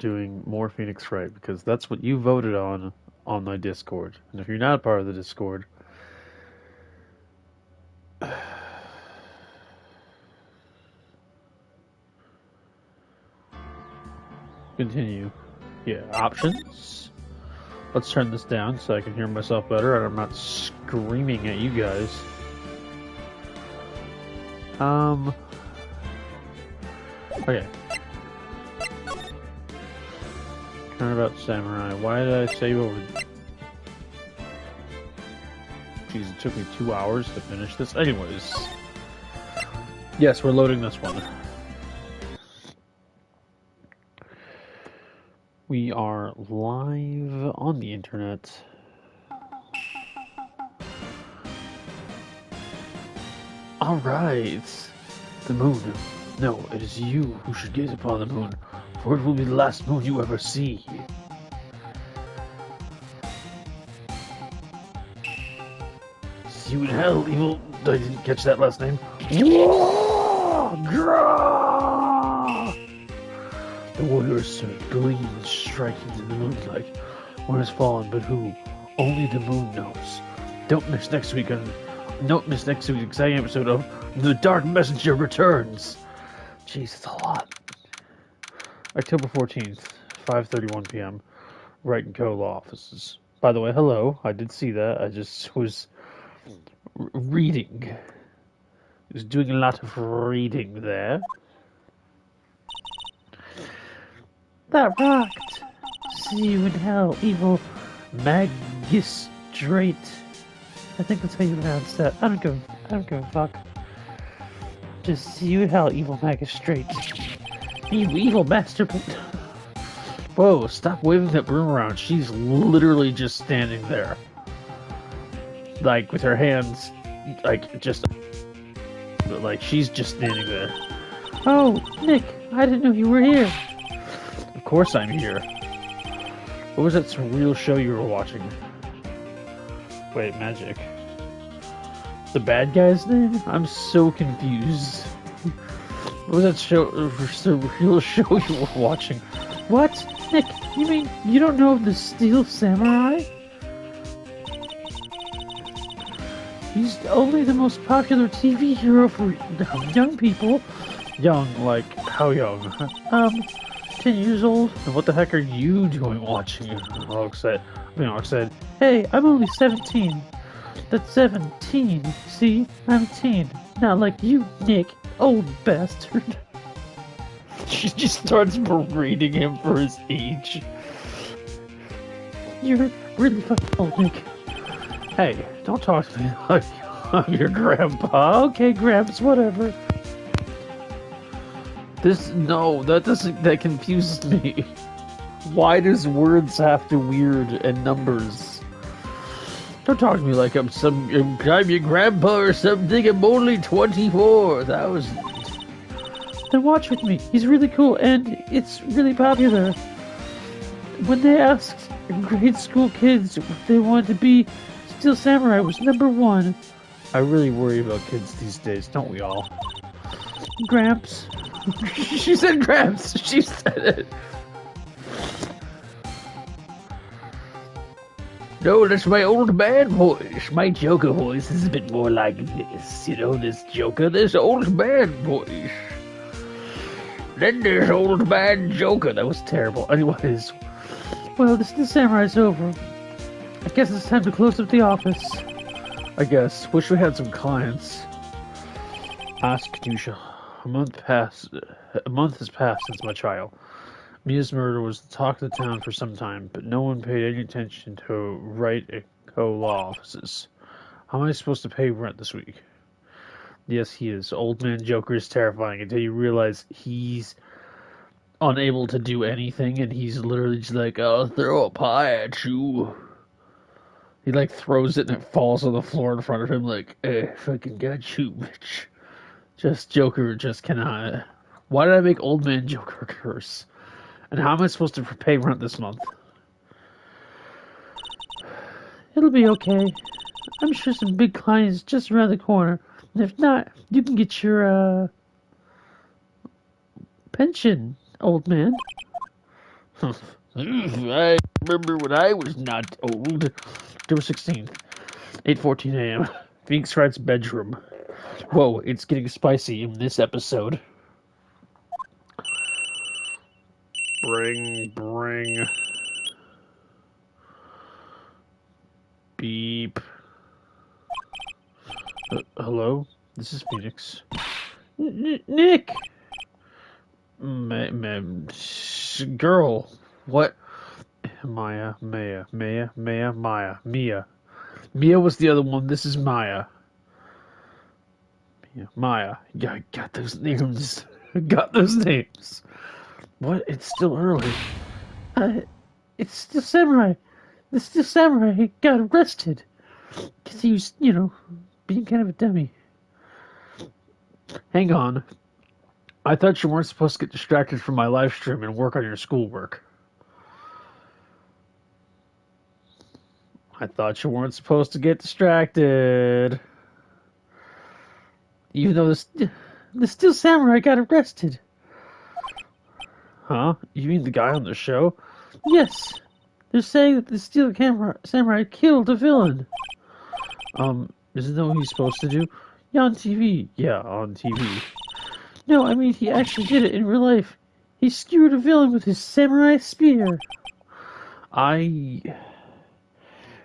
doing more Phoenix Wright because that's what you voted on my Discord. And if you're not part of the Discord, continue. Yeah, options. Let's turn this down so I can hear myself better and I'm not screaming at you guys. Okay. Turnabout Samurai. Why did I save over? Jeez, it took me 2 hours to finish this. Anyways. Yes, we're loading this one. We are live on the internet. Alright. The moon. No, it is you who should gaze upon the moon, for it will be the last moon you ever see. See you in hell, evil. I didn't catch that last name. The warriors stood, gleaming, striking in the moonlight. One has fallen, but who? Only the moon knows. Don't miss next week's exciting episode of The Dark Messenger Returns. Jeez, it's a lot. October 14th, 5:31 p.m. Wright & Co. law offices. By the way, hello. I did see that. I just was reading. I was doing a lot of reading there. That rocked. See you in hell, evil magistrate. I think that's how you pronounce that. I don't give a fuck. Just see you in hell, evil magistrate. You evil bastard. Whoa, stop waving that broom around. She's literally just standing there. Like, with her hands, like, just... Like, she's just standing there. Oh, Nick, I didn't know you were here. Of course I'm here. What was that surreal show you were watching? Wait, magic. The bad guy's name? I'm so confused. What was that surreal show you were watching? What? Nick, you mean you don't know of the Steel Samurai? He's only the most popular TV hero for young people. Young, like, how young? 10 years old? And what the heck are you doing watching it? Alex said, hey, I'm only 17. That's 17. See? I'm a teen. Not like you, Nick. Old bastard. She just starts berating him for his age. You're really fucking old, Nick. Hey, don't talk to me like I'm your grandpa. Okay, Gramps, whatever. That confuses me. Why does words have to weird and numbers? Don't talk to me like I'm your grandpa or something. I'm only 24. That was... Then watch with me. He's really cool and it's really popular. When they asked grade school kids what they wanted to be, Steel Samurai was #1. I really worry about kids these days, don't we all? Gramps. She said Gramps. She said it. No, that's my old man voice. My Joker voice is a bit more like this. You know, this Joker, this old man voice. Then there's old man Joker. That was terrible. Anyways. Well, the Steel Samurai's over. I guess it's time to close up the office. I guess. Wish we had some clients. Ask Katusha. A month has passed since my trial. Mia's murder was the talk of the town for some time, but no one paid any attention to Wright & Co. law offices. How am I supposed to pay rent this week? Yes, he is. Old man Joker is terrifying until you realize he's unable to do anything, and he's literally just like, I'll throw a pie at you. He, like, throws it and it falls on the floor in front of him like, fucking got you, bitch. Joker just cannot. Why did I make old man Joker curse? And how am I supposed to pay rent this month? It'll be okay. I'm sure some big clients just around the corner. And if not, you can get your, pension, old man. I remember when I was not old. October 16th, 8:14 a.m. Phoenix Wright's bedroom. Whoa, it's getting spicy in this episode. Bring. Beep. Hello? This is Phoenix. Nick! Girl. What? Mia. Mia was the other one. This is Maya. Maya. Yeah, I got those names. What? It's still early. It's still Samurai. The Steel Samurai got arrested. Because he was, being kind of a dummy. Hang on. I thought you weren't supposed to get distracted from my live stream and work on your schoolwork. I thought you weren't supposed to get distracted. Even though the Steel Samurai got arrested. Huh? You mean the guy on the show? Yes. They're saying that the Steel Samurai killed a villain. Isn't that what he's supposed to do? Yeah, on TV. Yeah, on TV. No, I mean, he actually did it in real life. He skewered a villain with his samurai spear. I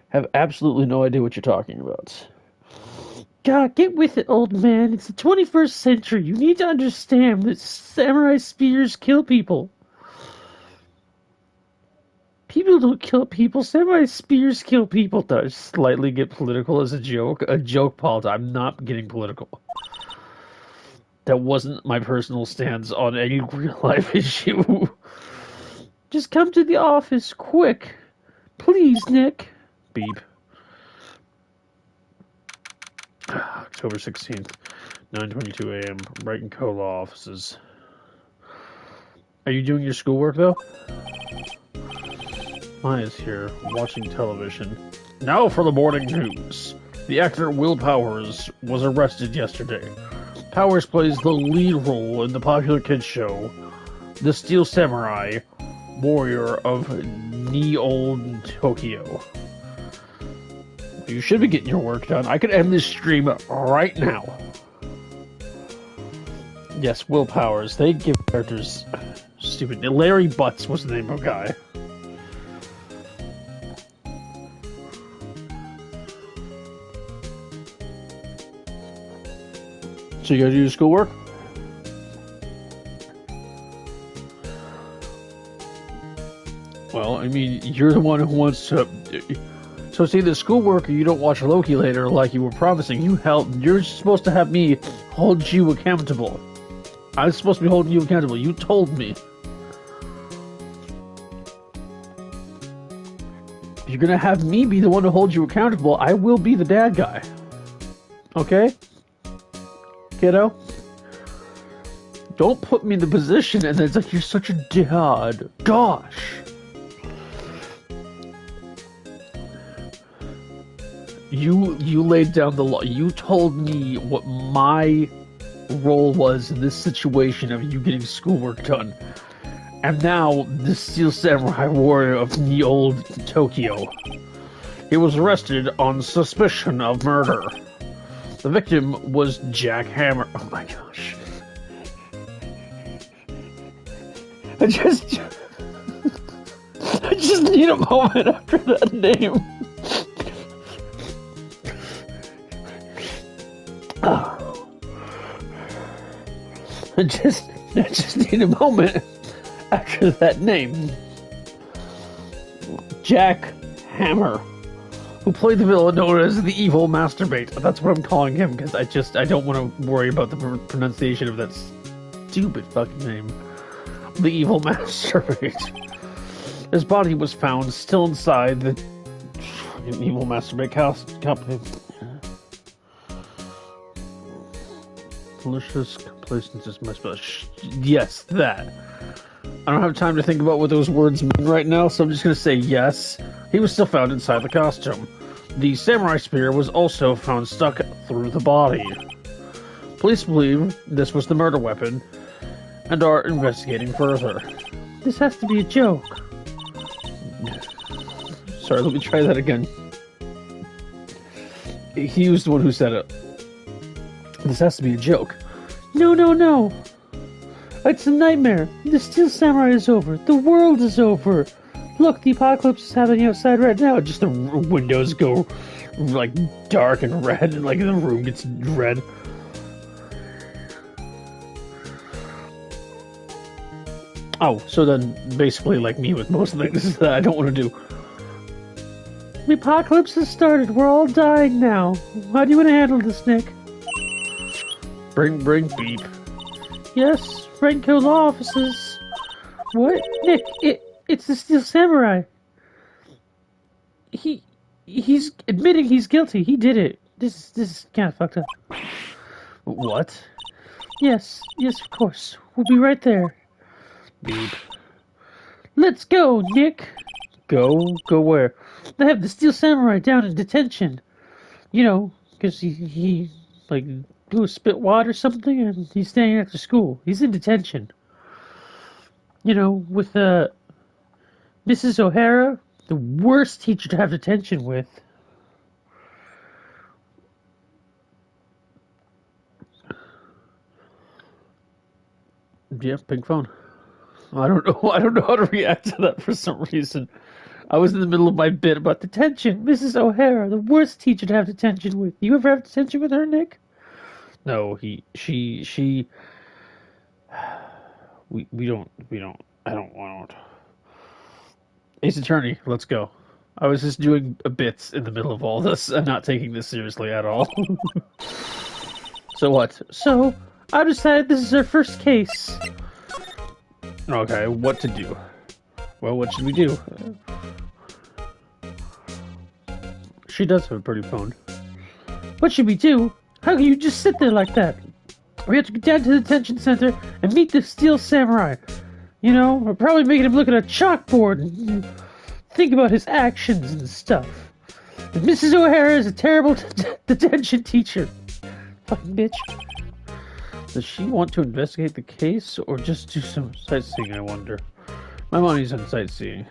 have absolutely no idea what you're talking about. God, get with it, old man. It's the 21st century. You need to understand that samurai spears kill people. People don't kill people. Samurai spears kill people. Does slightly get political as a joke. A joke, Paul. I'm not getting political. That wasn't my personal stance on any real life issue. Just come to the office, quick. Please, Nick. Beep. October 16th, 9:22 a.m. Wright and Co. law offices. Are you doing your schoolwork, though? Maya's here, watching television. Now for the morning news. The actor Will Powers was arrested yesterday. Powers plays the lead role in the popular kids show, The Steel Samurai, Warrior of Neo Tokyo. You should be getting your work done. I could end this stream right now. Yes, Will Powers. They give characters stupid. Larry Butts was the name of the guy. So you gotta do your schoolwork? Well, I mean, you're the one who wants to... So it's either schoolwork or you don't watch Loki later like you were promising. You're supposed to have me hold you accountable. I was supposed to be holding you accountable. You told me. If you're gonna have me be the one to hold you accountable, I will be the bad guy. Okay? Kiddo? Don't put me in the position and it's like you're such a dad. Gosh. You laid down the law. You told me what my role was in this situation of you getting schoolwork done. And now, the Steel Samurai Warrior of Neo Tokyo. He was arrested on suspicion of murder. The victim was Jack Hammer. Oh my gosh. I just need a moment after that name. I just need a moment after that name. Jack Hammer, who played the villain known as the Evil Masturbate. That's what I'm calling him, because I don't want to worry about the pronunciation of that stupid fucking name. The Evil Masturbate. His body was found still inside the Evil Masturbate company. Malicious complacence is my spell. Yes, that. I don't have time to think about what those words mean right now, so I'm just going to say yes. He was still found inside the costume. The samurai spear was also found stuck through the body. Police believe this was the murder weapon and are investigating further. This has to be a joke. Sorry, let me try that again. He was the one who said it. This has to be a joke. No, no, no. It's a nightmare. The Steel Samurai is over. The world is over. Look, the apocalypse is happening outside right now. Just the windows go, like, dark and red, and, like, the room gets red. Oh, so then, basically, like me with most things that I don't want to do. The apocalypse has started. We're all dying now. How do you want to handle this, Nick? Bring, beep. Yes, Renko Law Offices. What? Nick, it's the Steel Samurai. He's admitting he's guilty. He did it. This is kind of fucked up. What? Yes, of course. We'll be right there. Beep. Let's go, Nick. Go where? They have the Steel Samurai down in detention. You know, because he like blew a spit wad or something, and he's staying after school. He's in detention. You know, with Mrs. O'Hara, the worst teacher to have detention with. Yeah, pink phone. I don't know how to react to that for some reason. I was in the middle of my bit about detention. Mrs. O'Hara, the worst teacher to have detention with. You ever have detention with her, Nick? No, she. We don't. I don't want. Ace Attorney, let's go. I was just doing a bits in the middle of all this and not taking this seriously at all. So what? So, I decided this is our first case. Okay, what to do? Well, what should we do? She does have a pretty phone. What should we do? How can you just sit there like that? We have to get down to the detention center and meet the Steel Samurai. You know, we're probably making him look at a chalkboard and think about his actions and stuff. And Mrs. O'Hara is a terrible detention teacher. Fucking bitch. Does she want to investigate the case or just do some sightseeing, I wonder? My money's on sightseeing.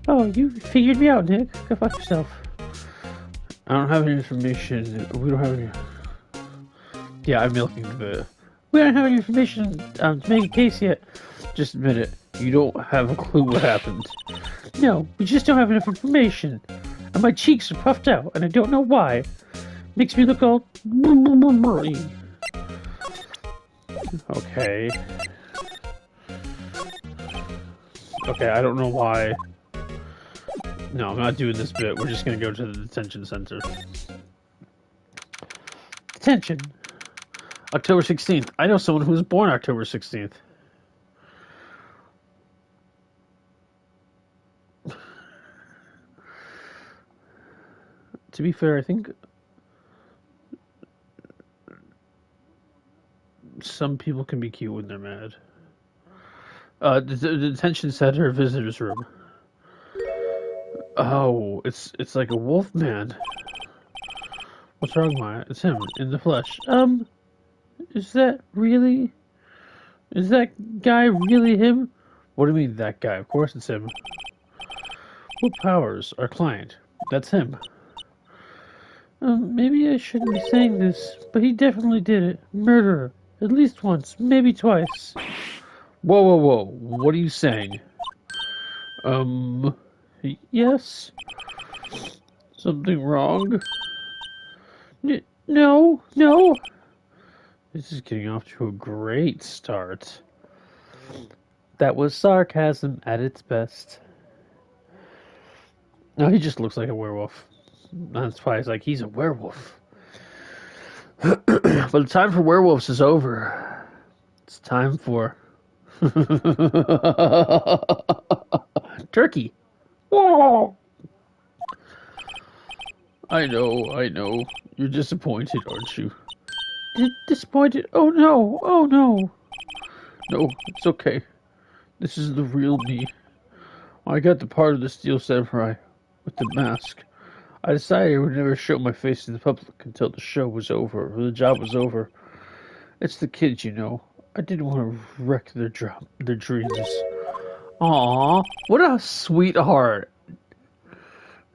Oh, you figured me out, Nick. Go fuck yourself. I don't have any information. We don't have any... Yeah, I'm milking the bit. We don't have any information to make a case yet. Just admit it. You don't have a clue what happened. No, we just don't have enough information. And my cheeks are puffed out, and I don't know why. Makes me look all... Okay. Okay, I don't know why. No, I'm not doing this bit. We're just gonna go to the detention center. Detention. October 16th. I know someone who was born October 16th. To be fair, I think some people can be cute when they're mad. The detention center visitor's room. Oh, it's like a wolf man. What's wrong, Maya? It's him, in the flesh. Is that guy really him? What do you mean, that guy? Of course it's him. What powers? Our client. That's him. Maybe I shouldn't be saying this, but he definitely did it. Murderer. At least once, maybe twice. Whoa. What are you saying? Yes? Something wrong? No. This is getting off to a great start. That was sarcasm at its best. No, he just looks like a werewolf. That's why it's like, he's a werewolf. But the time for werewolves is over. It's time for... turkey. I know. You're disappointed, aren't you? Disappointed? Oh no. No, it's okay. This is the real me. I got the part of the Steel Samurai with the mask. I decided I would never show my face to the public until the show was over, or the job was over. It's the kids, you know. I didn't want to wreck their dreams. Aw, what a sweetheart.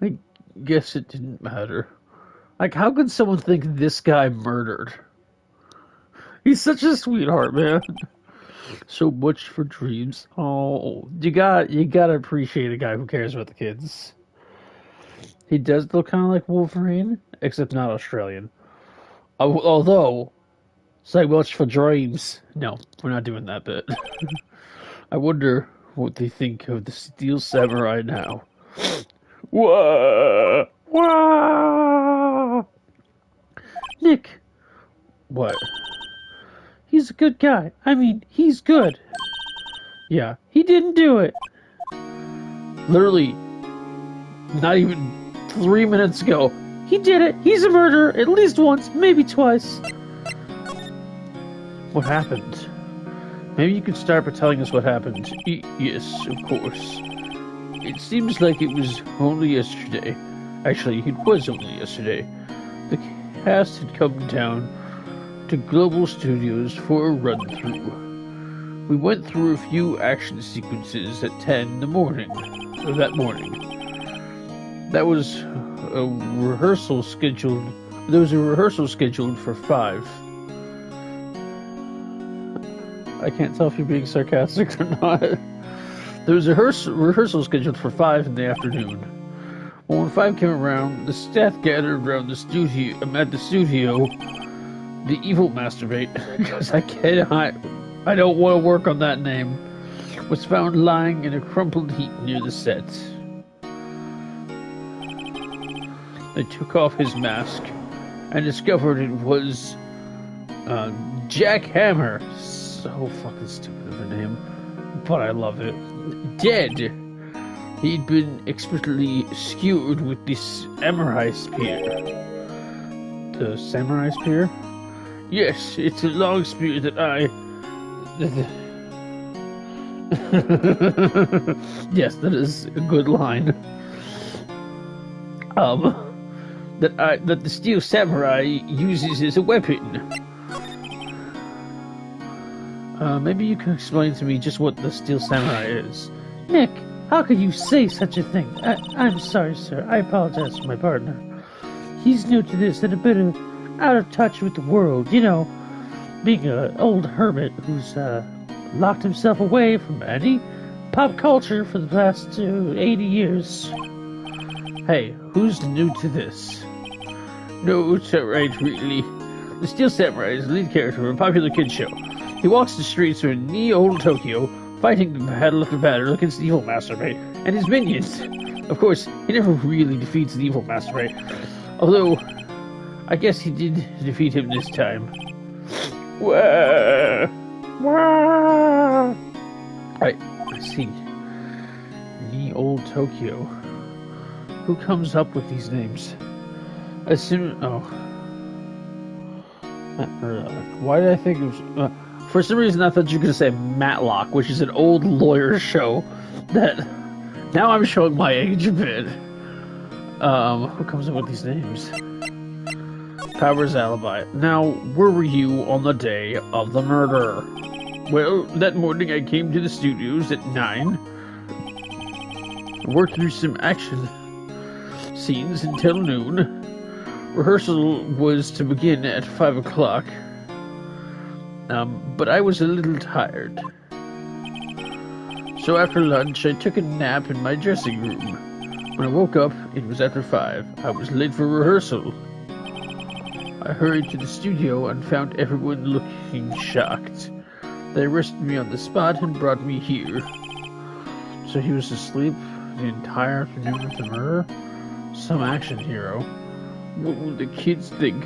I guess it didn't matter. Like, how could someone think this guy murdered? He's such a sweetheart, man. So much for dreams. Oh, you gotta appreciate a guy who cares about the kids. He does look kind of like Wolverine, except not Australian. Although, so much for dreams. No, we're not doing that bit. I wonder what they think of the Steel Samurai now. Whoa! Whoa! Nick, what? He's a good guy. I mean, he's good. Yeah, he didn't do it. Literally, not even 3 minutes ago. He did it. He's a murderer at least once, maybe twice. What happened? Maybe you could start by telling us what happened. Yes, of course. It seems like it was only yesterday. Actually, it was only yesterday. The cast had come down to Global Studios for a run-through. We went through a few action sequences at 10 in the morning. Or that morning. That was a rehearsal scheduled. There was a rehearsal scheduled for 5. I can't tell if you're being sarcastic or not. There was a rehearsal scheduled for 5 in the afternoon. Well, when 5 came around, the staff gathered around the studio. At the studio, the evil masturbate, because I don't want to work on that name, was found lying in a crumpled heap near the set. They took off his mask and discovered it was Jack Hammer. So fucking stupid of a name, but I love it. Dead. He'd been expertly skewered with this samurai spear. The samurai spear? Yes, it's a long spear that yes, that is a good line. That the Steel Samurai uses as a weapon. Maybe you can explain to me just what the Steel Samurai is. Nick, how could you say such a thing? I'm sorry, sir. I apologize to my partner. He's new to this and a bit out of touch with the world, you know, being an old hermit who's locked himself away from any pop culture for the past 80 years. Hey, who's new to this? No, it's alright, really. The Steel Samurai is the lead character of a popular kids show. He walks the streets of old Tokyo, fighting battle after battle against the evil masturbate and his minions. Of course, he never really defeats the evil masturbate, although I guess he did defeat him this time. Wah! Wah! I see. Old Tokyo. Who comes up with these names? Why did I think it was... for some reason I thought you were going to say Matlock, which is an old lawyer show that... Now I'm showing my age a bit. Who comes up with these names? Power's alibi. Now, where were you on the day of the murder? Well, that morning I came to the studios at 9. Worked through some action scenes until noon. Rehearsal was to begin at 5 o'clock. But I was a little tired. So after lunch, I took a nap in my dressing room. When I woke up, it was after 5. I was late for rehearsal. I hurried to the studio and found everyone looking shocked. They arrested me on the spot and brought me here. So he was asleep the entire afternoon of the murder? Some action hero. What will the kids think?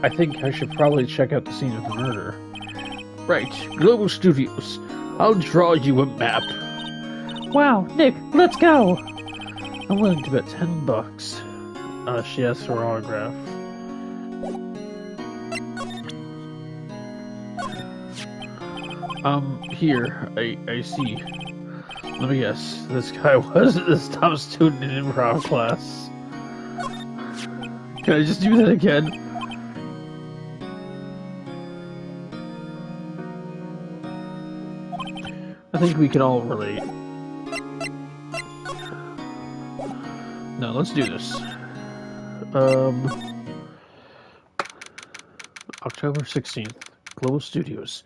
I think I should probably check out the scene of the murder. Right, Global Studios. I'll draw you a map. Wow, Nick, let's go! I'm willing to bet $10. She asked for her autograph. Here, I see. Let me guess, this guy wasn't the top student in improv class. Can I just do that again? I think we can all relate. No, let's do this. October 16th, Global Studios.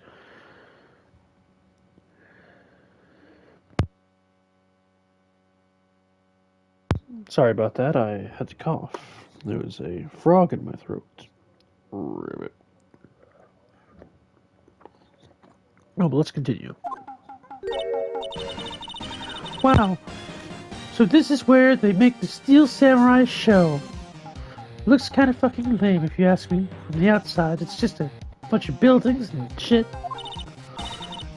Sorry about that, I had to cough. There was a frog in my throat. Ribbit. Oh, but let's continue. Wow. So this is where they make the Steel Samurai show. Looks kind of fucking lame if you ask me. From the outside, it's just a bunch of buildings and shit.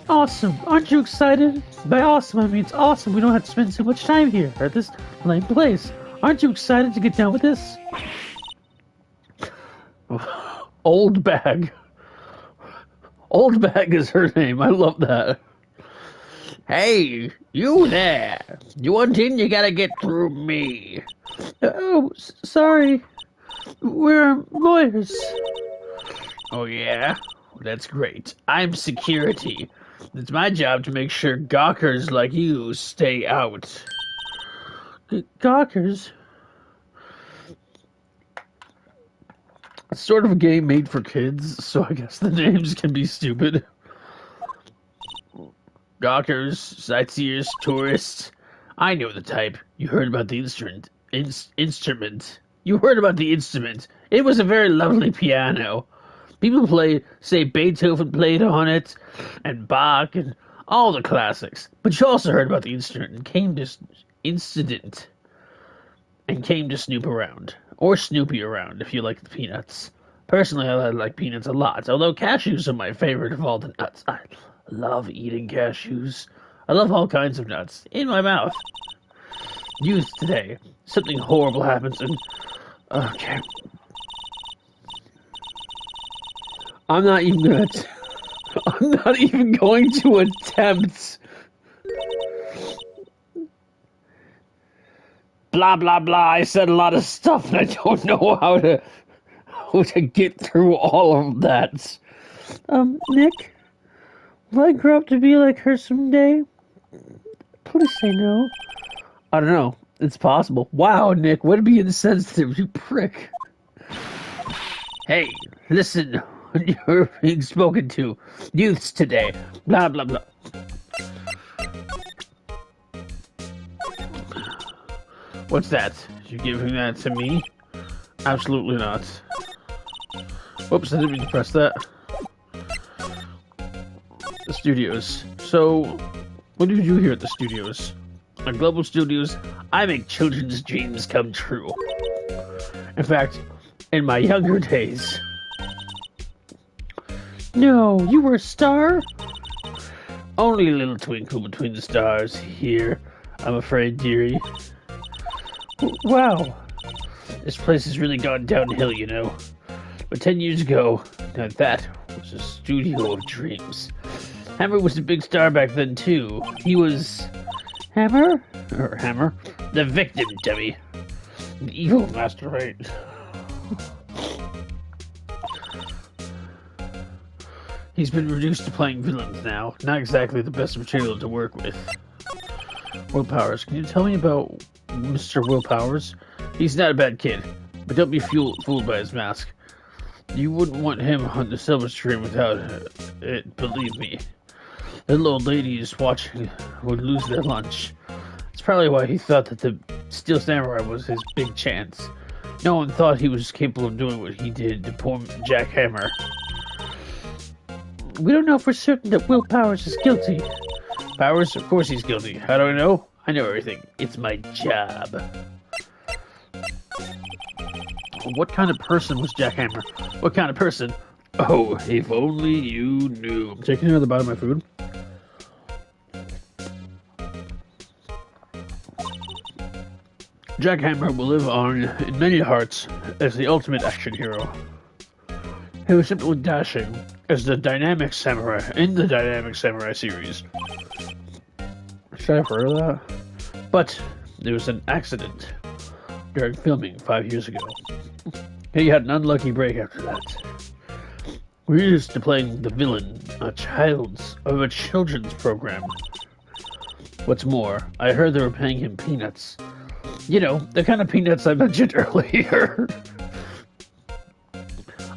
Awesome! Aren't you excited? By awesome, I mean it's awesome. We don't have to spend so much time here at this lame place. Aren't you excited to get down with this? Old Bag. Old Bag is her name. I love that. Hey, you there. You want in? You gotta get through me. Oh, sorry. We're lawyers. Oh, yeah? That's great. I'm security. It's my job to make sure gawkers like you stay out. Gawkers? It's sort of a game made for kids, so I guess the names can be stupid. Gawkers, sightseers, tourists. I know the type. You heard about the instrument. You heard about the instrument. It was a very lovely piano. People say Beethoven played on it, and Bach, and all the classics. But you also heard about the instrument and came to snoop around. Or Snoopy around, if you like the peanuts. Personally, I like peanuts a lot, although cashews are my favorite of all the nuts. I love eating cashews. I love all kinds of nuts. In my mouth. Youth today. Something horrible happens and... Okay. I'm not even going to attempt. Blah, blah, blah. I said a lot of stuff and I don't know how to get through all of that. Nick? Will I grow up to be like her someday? Please say no. I don't know. It's possible. Wow, Nick, what be insensitive, you prick. Hey, listen. You're being spoken to. Youths today. Blah, blah, blah. What's that? You giving that to me? Absolutely not. Whoops, I didn't mean to press that. The studios. So, what do you do here at the studios? At Global Studios, I make children's dreams come true. In fact, in my younger days... No, you were a star? Only a little twinkle between the stars here, I'm afraid, dearie. Wow. This place has really gone downhill, you know. But 10 years ago, now that was a studio of dreams. Hammer was a big star back then, too. He was... Hammer? Or Hammer? The victim, dummy. The evil Master Wright. He's been reduced to playing villains now. Not exactly the best material to work with. Will Powers. Can you tell me about Mr. Will Powers? He's not a bad kid, but don't be fooled by his mask. You wouldn't want him on the silver screen without it, believe me. The little old ladies watching would lose their lunch. It's probably why he thought that the Steel Samurai was his big chance. No one thought he was capable of doing what he did to poor Jack Hammer. We don't know for certain that Will Powers is guilty. Powers? Of course he's guilty. How do I know? I know everything. It's my job. What kind of person was Jack Hammer? What kind of person? Oh, if only you knew. I'm taking another bite of my food. Jack Hammer will live on in many hearts as the ultimate action hero. He was simply dashing as the Dynamic Samurai in the Dynamic Samurai series. Should I have heard of that? But there was an accident during filming 5 years ago. He had an unlucky break after that. We're used to playing the villain of a children's program. What's more, I heard they were paying him peanuts. You know, the kind of peanuts I mentioned earlier.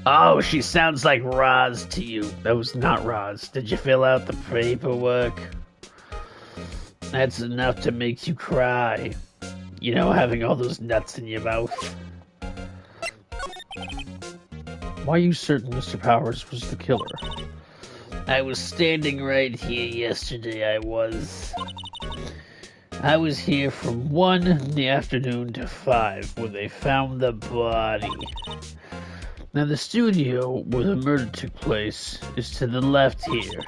Oh, she sounds like Roz to you. That was not Roz. Did you fill out the paperwork? That's enough to make you cry. You know, having all those nuts in your mouth. Why are you certain Mr. Powers was the killer? I was standing right here yesterday, I was here from 1 in the afternoon to 5 when they found the body. Now the studio where the murder took place is to the left here.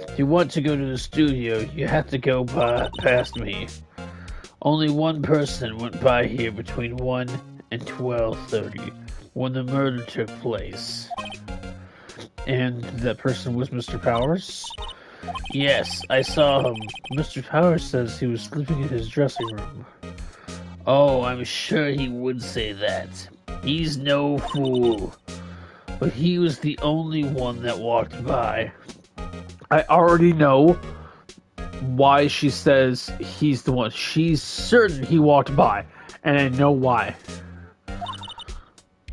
If you want to go to the studio, you have to go past me. Only one person went by here between 1 and 12:30 when the murder took place. And that person was Mr. Powers? Yes, I saw him. Mr. Powers says he was sleeping in his dressing room. Oh, I'm sure he would say that. He's no fool. But he was the only one that walked by. I already know why she says he's the one. She's certain he walked by, and I know why.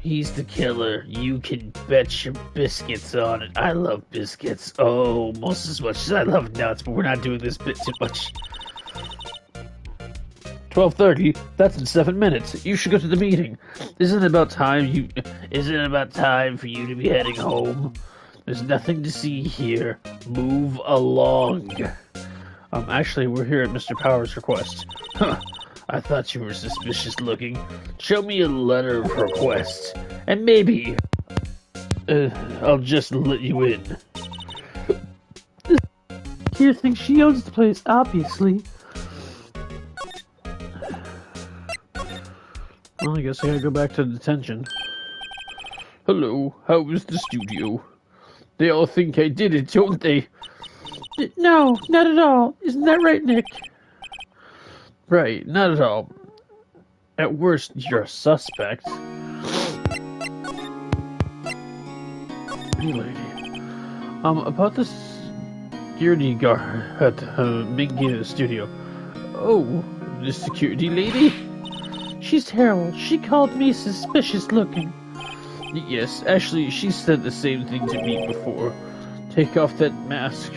He's the killer. You can bet your biscuits on it. I love biscuits. Oh, most as much as I love nuts, but we're not doing this bit too much. 12:30? That's in 7 minutes. You should go to the meeting. Isn't it about time for you to be heading home? There's nothing to see here. Move along. Actually, we're here at Mr. Powers' request. Huh. I thought you were suspicious looking. Show me a letter of request, and maybe I'll just let you in. Here thinks she owns the place, obviously. Well, I guess I gotta go back to detention. Hello, how was the studio? They all think I did it, don't they? No, not at all. Isn't that right, Nick? Right, not at all. At worst, you're a suspect. Hey, lady. About the security guard at the main gate of the studio. Oh, the security lady? She's terrible. She called me suspicious looking. Yes, actually, she said the same thing to me before. Take off that mask.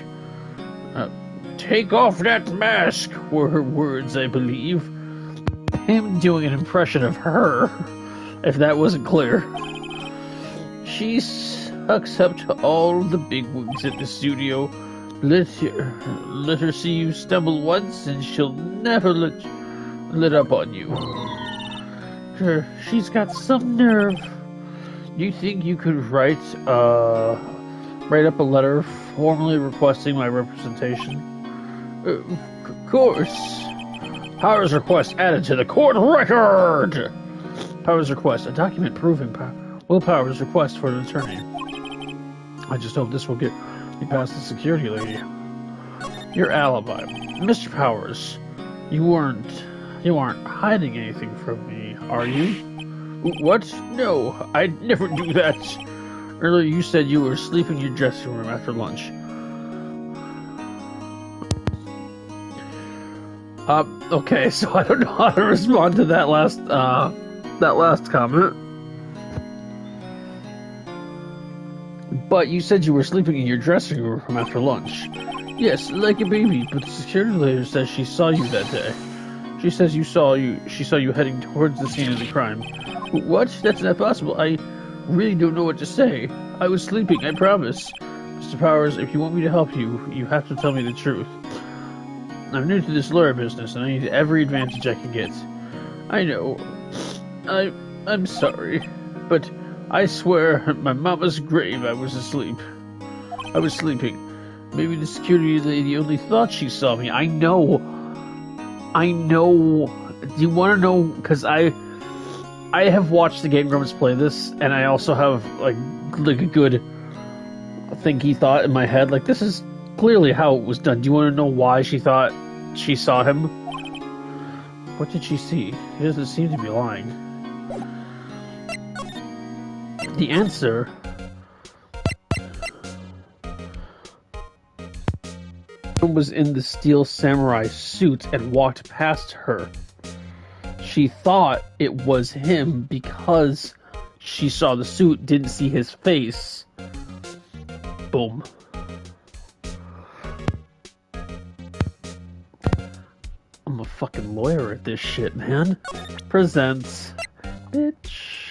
Take off that mask, were her words, I believe. Him doing an impression of her, if that wasn't clear. She sucks up to all the bigwigs at the studio. Let her see you stumble once, and she'll never let up on you. She's got some nerve. Do you think you could write up a letter formally requesting my representation? Of course. Powers request added to the court record. Powers request, a document proving Will Powers' request for an attorney. I just hope this will get me past the security lady. Your alibi, Mr. Powers. You aren't hiding anything from me, are you? What? No, I'd never do that. Earlier you said you were asleep in your dressing room after lunch. Okay, so I don't know how to respond to that last comment. But you said you were sleeping in your dressing room after lunch. Yes, like a baby, but the security lady says she saw you that day. She says she saw you heading towards the scene of the crime. What? That's not possible. I really don't know what to say. I was sleeping, I promise. Mr. Powers, if you want me to help you, you have to tell me the truth. I'm new to this lawyer business, and I need every advantage I can get. I know. I'm sorry, but I swear at my mama's grave I was asleep. I was sleeping. Maybe the security lady only thought she saw me. I know. Do you want to know? Because I have watched the Game Grumps play this, and I also have like a good thinky thought in my head. Like, this is clearly how it was done. Do you want to know why she thought she saw him? What did she see? He doesn't seem to be lying. The answer... was in the steel samurai suit and walked past her. She thought it was him because she saw the suit, didn't see his face. Boom. I'm a fucking lawyer at this shit, man. Presents. Bitch.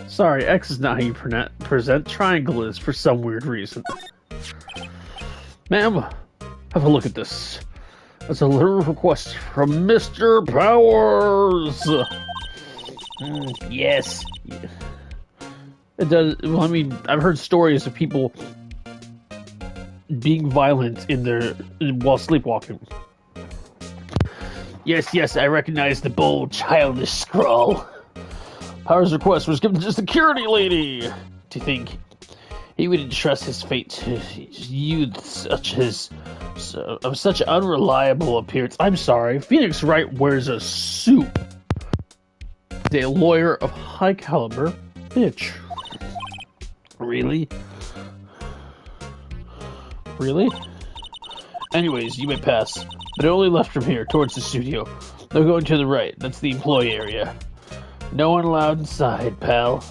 Sorry, X is not how you present. Triangle is for some weird reason. Ma'am, have a look at this. That's a letter of request from Mr. Powers. Yes. It does. Well, I mean, I've heard stories of people being violent while sleepwalking. Yes, I recognize the bold, childish scrawl. Powers' request was given to the security lady. Do you think he would entrust his fate to you, of such unreliable appearance? I'm sorry, Phoenix Wright wears a suit. A lawyer of high caliber. Bitch. Really? Anyways, you may pass, but only left from here, towards the studio. No going to the right, that's the employee area. No one allowed inside, pal.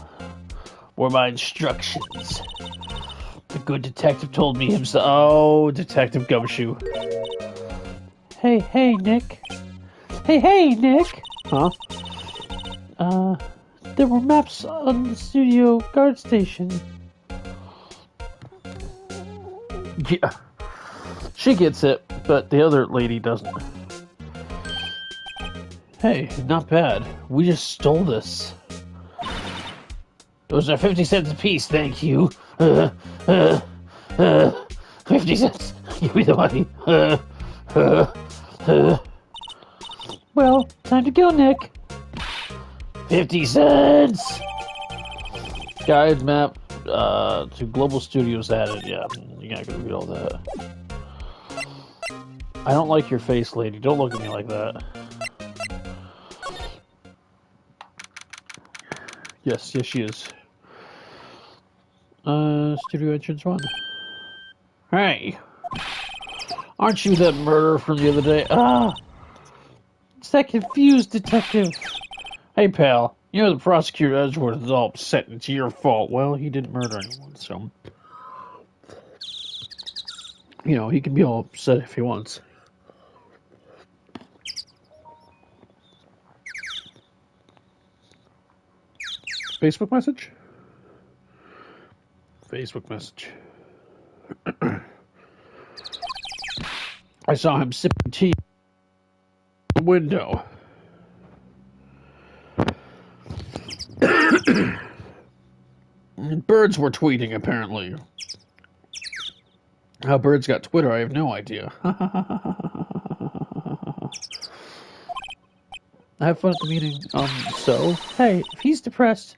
Were my instructions. The good detective told me himself. Oh, Detective Gumshoe. Hey, Nick. Hey, Nick. Huh? There were maps on the studio guard station. Yeah. She gets it, but the other lady doesn't. Hey, not bad. We just stole this. Those are 50 cents a piece, thank you. 50 cents. Give me the money. Well, time to go, Nick. 50 cents! Guide map to Global Studios added. Yeah, you're not gonna read all that. I don't like your face, lady. Don't look at me like that. Yes, she is. Studio entrance 1. Hey! Aren't you that murderer from the other day? It's that confused detective. Hey, pal. You know the prosecutor Edgeworth is all upset and it's your fault. Well, he didn't murder anyone, so... You know, he can be all upset if he wants. Facebook message? Facebook message. I saw him sipping tea in the window. Birds were tweeting, apparently. How birds got Twitter, I have no idea. Have fun at the meeting. So? Hey, if he's depressed,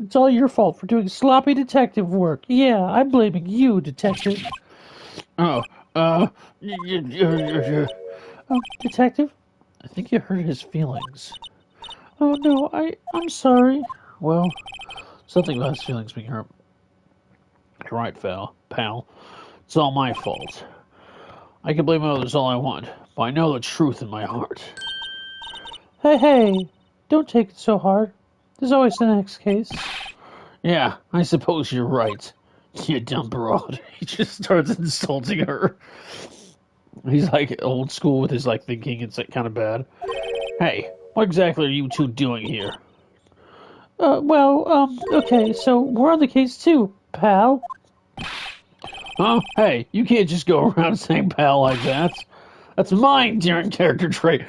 it's all your fault for doing sloppy detective work. Yeah, I'm blaming you, detective. Detective? I think you hurt his feelings. Oh, no, I'm sorry. Well, something about his feelings being hurt. You're right, pal. It's all my fault. I can blame others all I want, but I know the truth in my heart. Hey, don't take it so hard. There's always the next case. Yeah, I suppose you're right. You dumb broad. He just starts insulting her. He's like old school with his like thinking. It's like kind of bad. Hey, what exactly are you two doing here? Okay, so we're on the case too, pal. Huh? Hey, you can't just go around saying pal like that. That's my endearing character trait.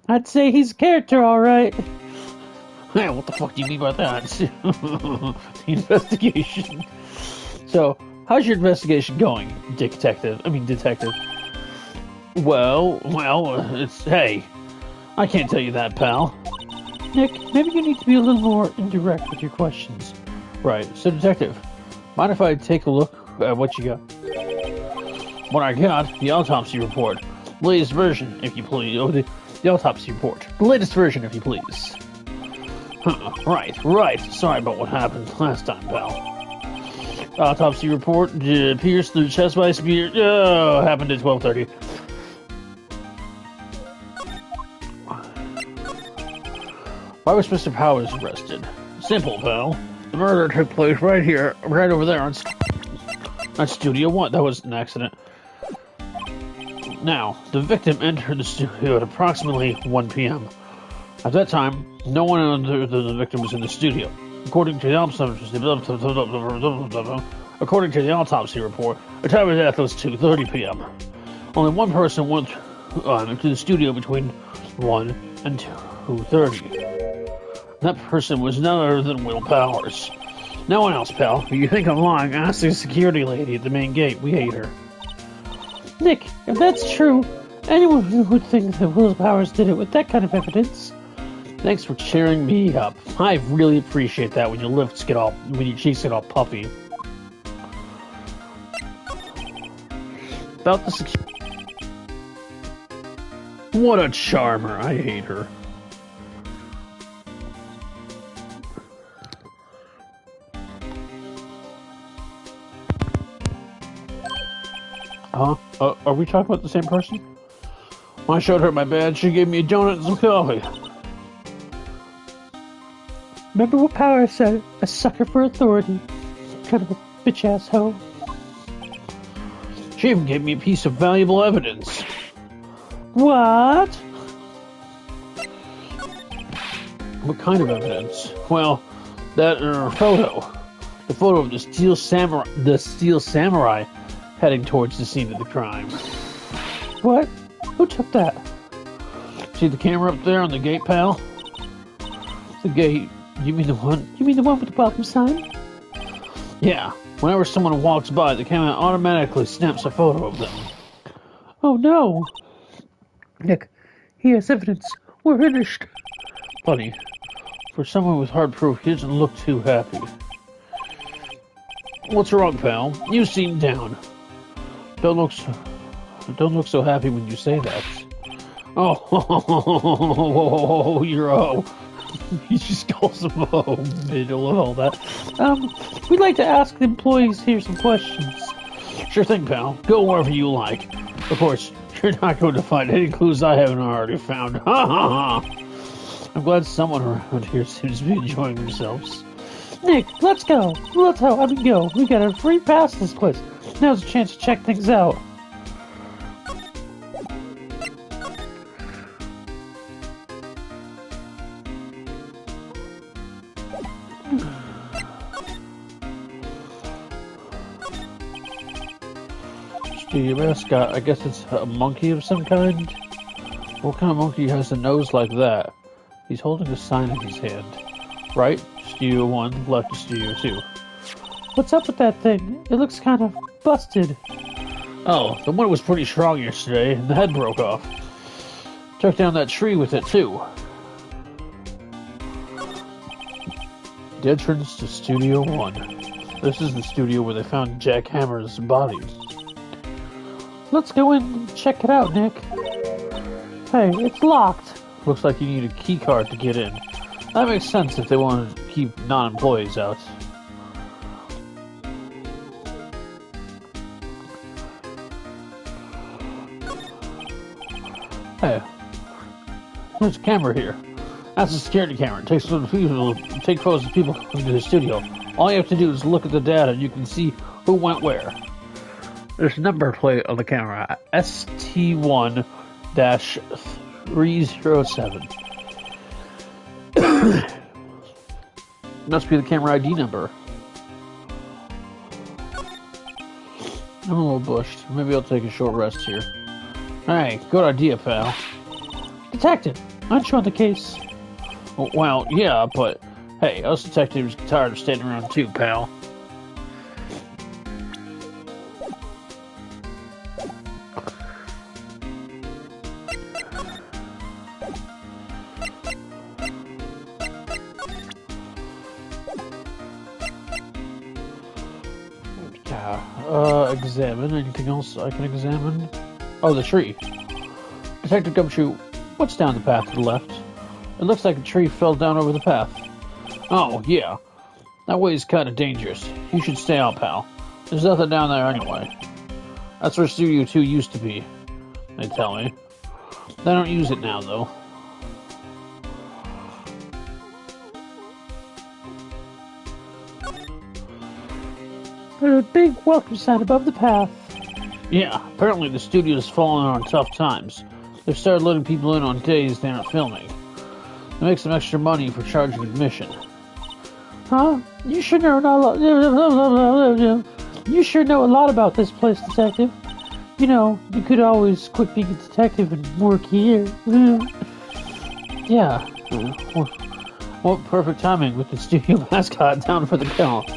I'd say he's a character, all right. Hey, what the fuck do you mean by that? The investigation. So, how's your investigation going, detective? Well, hey, I can't tell you that, pal. Nick, maybe you need to be a little more indirect with your questions. Right, so detective, mind if I take a look at what you got? What I got, the autopsy report. Latest version, if you please. Oh, the autopsy report. The latest version, if you please. Right. Sorry about what happened last time, pal. Autopsy report, pierced through chest by spear. Happened at 12:30. Why was Mr. Powers arrested? Simple, pal. The murder took place right here, right over there on Studio 1. That was an accident. Now, the victim entered the studio at approximately 1 p.m. At that time, no one other than the victim was in the studio. According to the autopsy report, the time of death was 2:30 p.m. Only one person went to the studio between 1 and 2:30. That person was none other than Will Powers. No one else, pal. If you think I'm lying, ask the security lady at the main gate. We hate her. Nick, if that's true, anyone would think that Will Powers did it with that kind of evidence. Thanks for cheering me up. I really appreciate that when your cheeks get all puffy. About the security. What a charmer. I hate her. Are we talking about the same person? When I showed her my badge, she gave me a donut and some coffee. Remember what Powers said? A sucker for authority. Kind of a bitch-ass hoe. She even gave me a piece of valuable evidence. What? What kind of evidence? Well, that photo. The photo of the Steel Samurai heading towards the scene of the crime. What? Who took that? See the camera up there on the gate, pal? The gate. You mean the one with the welcome sign? Yeah. Whenever someone walks by, the camera automatically snaps a photo of them. Oh no! Nick, he has evidence. We're finished. Funny. For someone with hard proof, he doesn't look too happy. What's wrong, pal? You seem down. Don't look so happy when you say that. Oh, you're a hoe. He just calls him a hoe in the middle of all that. We'd like to ask the employees here some questions. Sure thing, pal. Go wherever you like. Of course, you're not going to find any clues I haven't already found. Ha ha ha! I'm glad someone around here seems to be enjoying themselves. Nick, let's go. Go. We got a free pass to this place. Now's a chance to check things out. Studio mascot, I guess it's a monkey of some kind? What kind of monkey has a nose like that? He's holding a sign in his hand. Right, Studio 1, left to Studio 2. What's up with that thing? It looks kind of busted. Oh, the one was pretty strong yesterday, and the head broke off. Took down that tree with it, too. The entrance to Studio 1. This is the studio where they found Jack Hammer's body. Let's go in and check it out, Nick. Hey, it's locked. Looks like you need a key card to get in. That makes sense if they want to keep non-employees out. Hey, there's a camera here. That's a security camera. It takes photos of people coming to the studio. All you have to do is look at the data and you can see who went where. There's a number plate on the camera, ST1-307. Must be the camera ID number. I'm a little bushed. Maybe I'll take a short rest here. Hey, good idea, pal. Detective, aren't you on the case? Well, yeah, but hey, us detectives get tired of standing around too, pal. Examine. Anything else I can examine? Oh, the tree. Detective Gumshoe, what's down the path to the left? It looks like a tree fell down over the path. Oh, yeah. That way is kind of dangerous. You should stay out, pal. There's nothing down there anyway. That's where Studio 2 used to be, they tell me. They don't use it now, though. There's a big welcome sign above the path. Yeah, apparently the studio's fallen on tough times. They've started letting people in on days they aren't filming. It makes some extra money for charging admission. Huh? You sure know You sure know a lot about this place, detective. You know, you could always quit being a detective and work here. Yeah. What perfect timing with the studio mascot down for the count.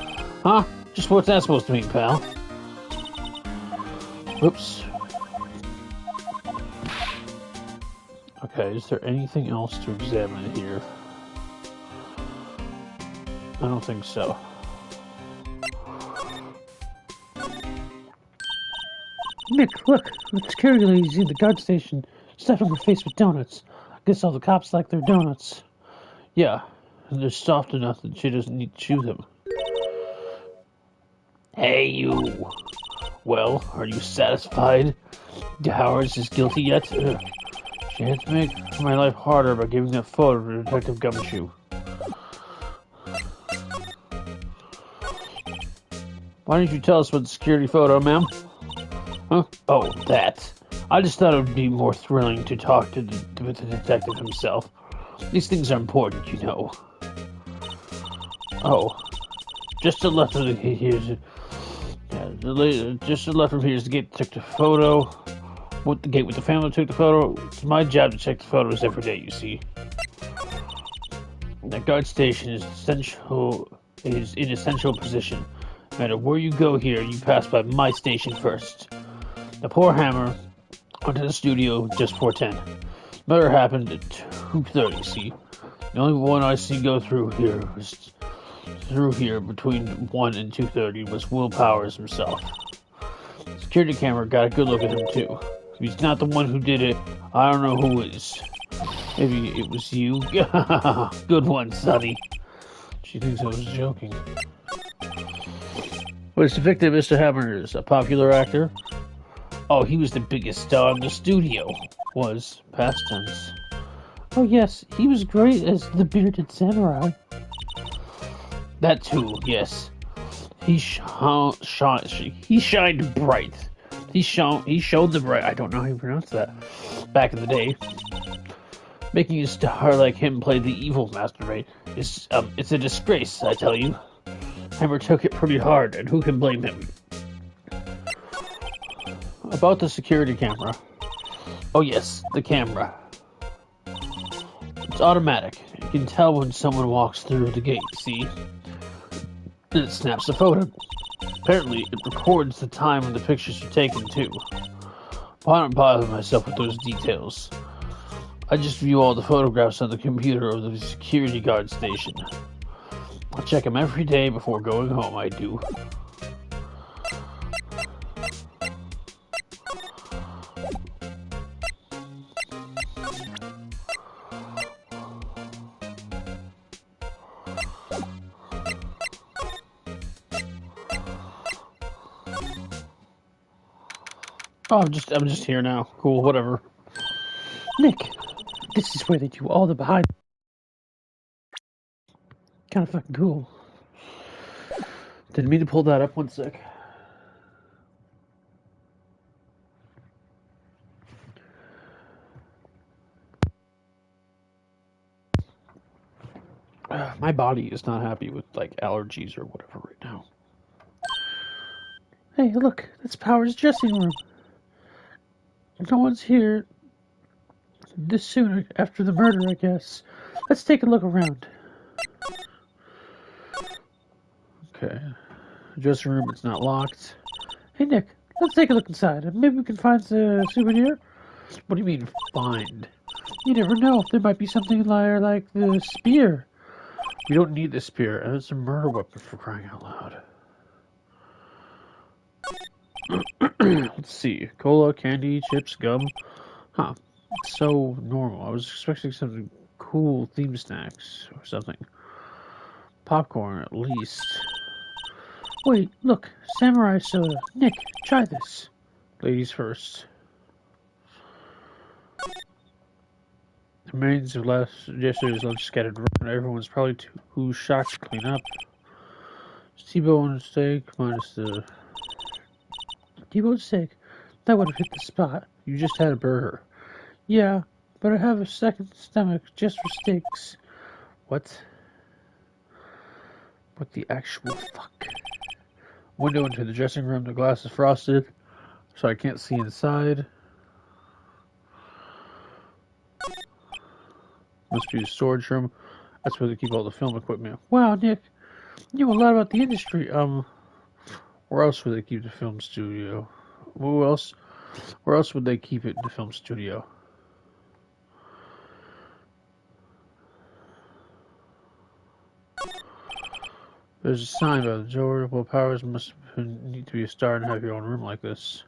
Huh? Just what's that supposed to mean, pal? Whoops. Okay, is there anything else to examine here? I don't think so. Nick, look. The security lady's in the guard station, stuffing her face with donuts. I guess all the cops like their donuts. Yeah, and they're soft enough that she doesn't need to chew them. Hey, you! Well, are you satisfied? Howard's is guilty yet? She had to make my life harder by giving that photo to Detective Gumshoe. Why didn't you tell us about the security photo, ma'am? Huh? Oh, that. I just thought it would be more thrilling to talk to the detective himself. These things are important, you know. Oh, just to the left of the here's just to the left from here is the gate to take the photo. What the gate with the family took the photo. It's my job to check the photos every day. You see, that guard station is in essential position. No matter where you go here, you pass by my station first. The poor hammer onto the studio just 4:10. Murder happened at 2:30. See, the only one I see go through here between 1 and 2:30 was Will Powers himself. The security camera got a good look at him too. If he's not the one who did it, I don't know who is. Maybe it was you. Good one, Sonny. She thinks I was joking. What is the victim, Mr. Hammer? Is a popular actor? Oh, he was the biggest star in the studio. Was past tense. Oh yes, he was great as the bearded samurai. That too, yes. He shined bright. He showed the bright. I don't know how you pronounce that. Back in the day, making a star like him play the evil Master Wright is it's a disgrace, I tell you. Hammer took it pretty hard, and who can blame him? About the security camera. Oh yes, the camera. It's automatic. You can tell when someone walks through the gate, see? Then it snaps a photo. Apparently, it records the time when the pictures are taken, too. But I don't bother myself with those details. I just view all the photographs on the computer of the security guard station. I check them every day before going home, I do. Oh, I'm just here now. Cool, whatever. Nick, this is where they do all the behind. Kind of fucking cool. Didn't mean to pull that up. 1 sec. My body is not happy with like allergies or whatever right now. Hey, look, that's Power's dressing room. No one's here this soon after the murder, I guess. Let's take a look around. Okay. Dressing room, it's not locked. Hey, Nick, let's take a look inside. Maybe we can find a souvenir? What do you mean, find? You never know. There might be something like the spear. We don't need the spear, and it's a murder weapon for crying out loud. Let's see. Cola, candy, chips, gum. Huh. It's so normal. I was expecting something cool, theme snacks or something. popcorn at least. Wait, look, samurai soda. Nick, try this. Ladies first. The remains of yesterday's lunch scattered around. Everyone's probably too shocked to clean up. T-bone steak minus the T-bone steak. That would have hit the spot. You just had a burger. Yeah, but I have a second stomach just for steaks. What? What the actual fuck? Window into the dressing room. The glass is frosted, so I can't see inside. Must be a storage room. That's where they keep all the film equipment. Wow, Nick, you know a lot about the industry. Where else would they keep the film studio? Who else? Where else would they keep it in the film studio? There's a sign by the door. Well, Powers must need to be a star and have your own room like this.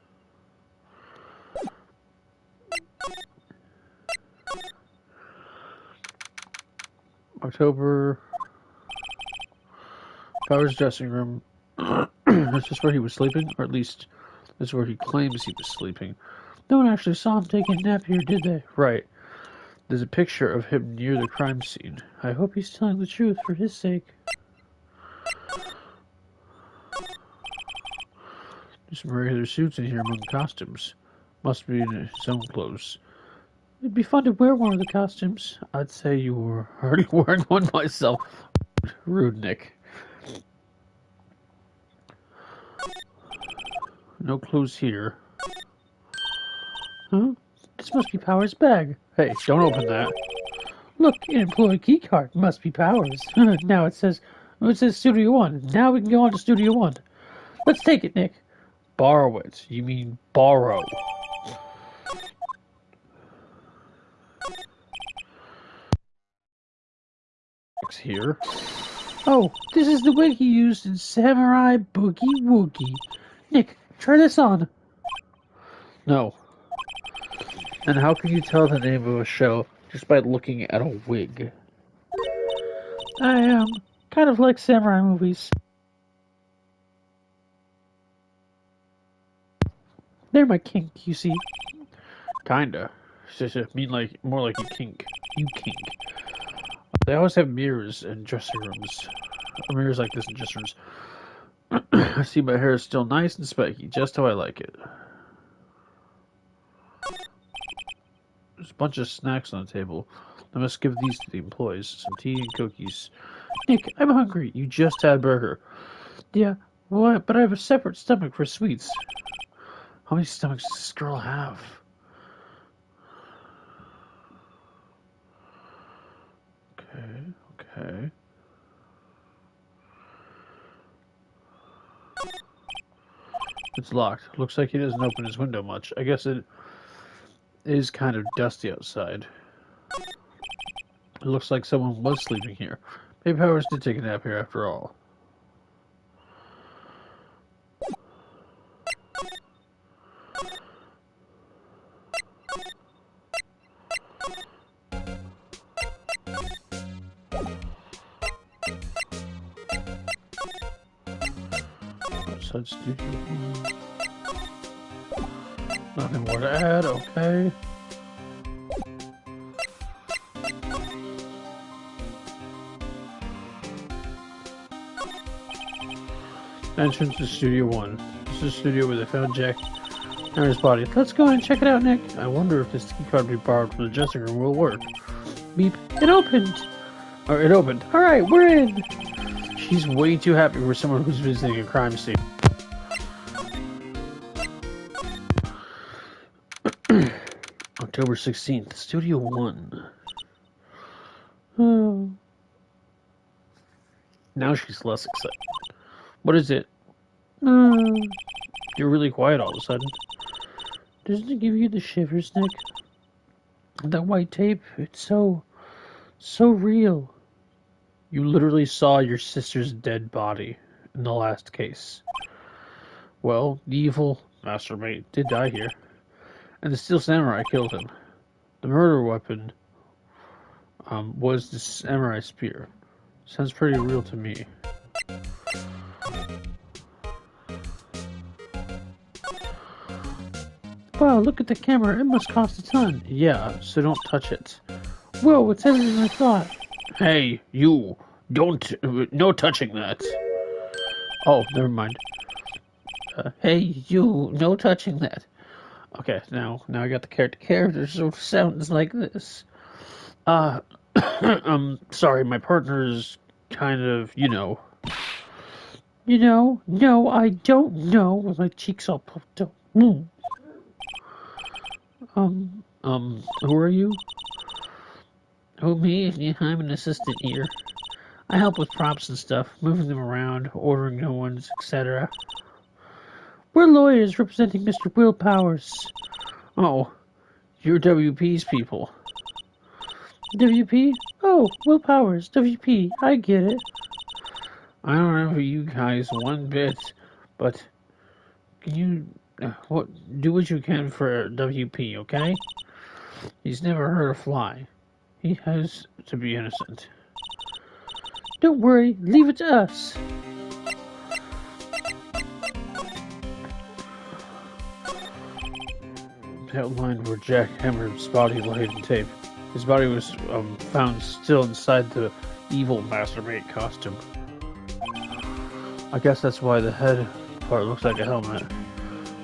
October. Powers' dressing room. That's just where he was sleeping, or at least that's where he claims he was sleeping. No one actually saw him take a nap here, did they? Right. There's a picture of him near the crime scene. I hope he's telling the truth for his sake. There's some regular suits in here among costumes. Must be in his own clothes. It'd be fun to wear one of the costumes. I'd say you were already wearing one myself. Rude, Nick. No clues here. Huh? This must be Powers' bag. Hey, don't open that. Look, an employee key card. Must be Powers. Now it says Studio 1. Now we can go on to Studio 1. Let's take it, Nick. Borrow it. You mean borrow. Here. Oh, this is the wig he used in Samurai Boogie Woogie. Nick, try this on. No. And how can you tell the name of a show just by looking at a wig? I kind of like samurai movies. They're my kink, you see. Kinda. Mean like more like you kink. You kink. They always have mirrors in dressing rooms. Mirrors like this in dressing rooms. I see my hair is still nice and spiky, just how I like it. There's a bunch of snacks on the table. I must give these to the employees. Some tea and cookies. Nick, I'm hungry. You just had a burger. Yeah, well, but I have a separate stomach for sweets. How many stomachs does this girl have? Okay. It's locked. Looks like he doesn't open his window much. I guess it is kind of dusty outside. It looks like someone was sleeping here. Maybe Powers did take a nap here after all. Outside studio. Nothing more to add, okay. Entrance to Studio 1. This is the studio where they found Jack and his body. Let's go and check it out, Nick. I wonder if this key card we borrowed from the dressing room will work. Beep. It opened. It opened. Alright, we're in. She's way too happy for someone who's visiting a crime scene. October 16th, Studio 1. Oh. Now she's less excited. What is it? Oh. You're really quiet all of a sudden. Doesn't it give you the shivers, Nick? That white tape, it's so real. You literally saw your sister's dead body in the last case. Well, the evil mastermate did die here. And the Steel Samurai killed him. The murder weapon was the samurai spear. Sounds pretty real to me. Wow, look at the camera. It must cost a ton. Yeah, so don't touch it. Whoa, it's heavier than I thought. Hey, you! Don't... no touching that. Oh, never mind. Hey, you, no touching that. Okay, now I got the character, so sounds like this. Sorry, my partner's kind of, you know. You know? No, I don't know. With my cheeks all puffed up. Who are you? Oh, me? Yeah, I'm an assistant here. I help with props and stuff, moving them around, ordering new ones, etc. We're lawyers representing Mr. Will Powers. Oh, you're WP's people. WP? Oh, Will Powers, WP, I get it. I don't remember you guys one bit, but can you do what you can for WP, okay? He's never hurt a fly. He has to be innocent. Don't worry, leave it to us. The outline where Jack Hammer's body lay in tape. His body was found still inside the evil masturbate costume. I guess that's why the head part looks like a helmet.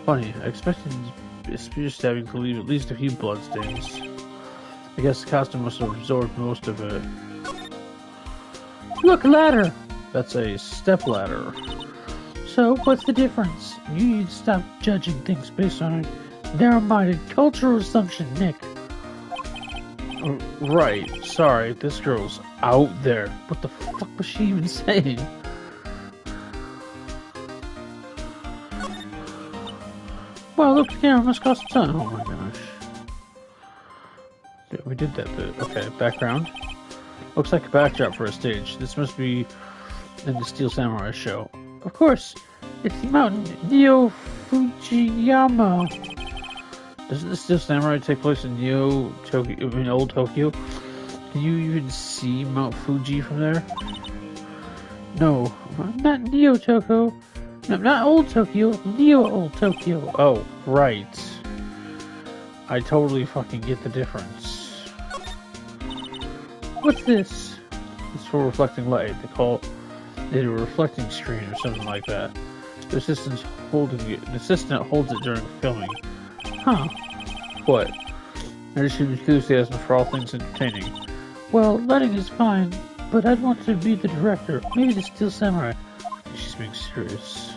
Funny, I expected a spear stabbing to leave at least a few bloodstains. I guess the costume must have absorbed most of it. Look, ladder! That's a step ladder. So, what's the difference? You need to stop judging things based on a narrow-minded cultural assumption, Nick. Right, sorry, this girl's out there. What the fuck was she even saying? Wow, look, the camera must cost a ton. Oh my gosh. Yeah, we did that. Okay, background. Looks like a backdrop for a stage. This must be in the Steel Samurai show. Of course, it's the mountain Neo Fujiyama. Doesn't the Steel Samurai take place in old Tokyo? Can you even see Mount Fuji from there? No, not Neo Tokyo. No, not Old Tokyo. Neo Old Tokyo. Oh, right. I totally fucking get the difference. What's this? It's for reflecting light. They call it a reflecting screen or something like that. The assistant holds it during filming. Huh. What? There's enthusiasm for all things entertaining. Well, lighting is fine, but I'd want to be the director. Maybe the Steel Samurai. She's being serious.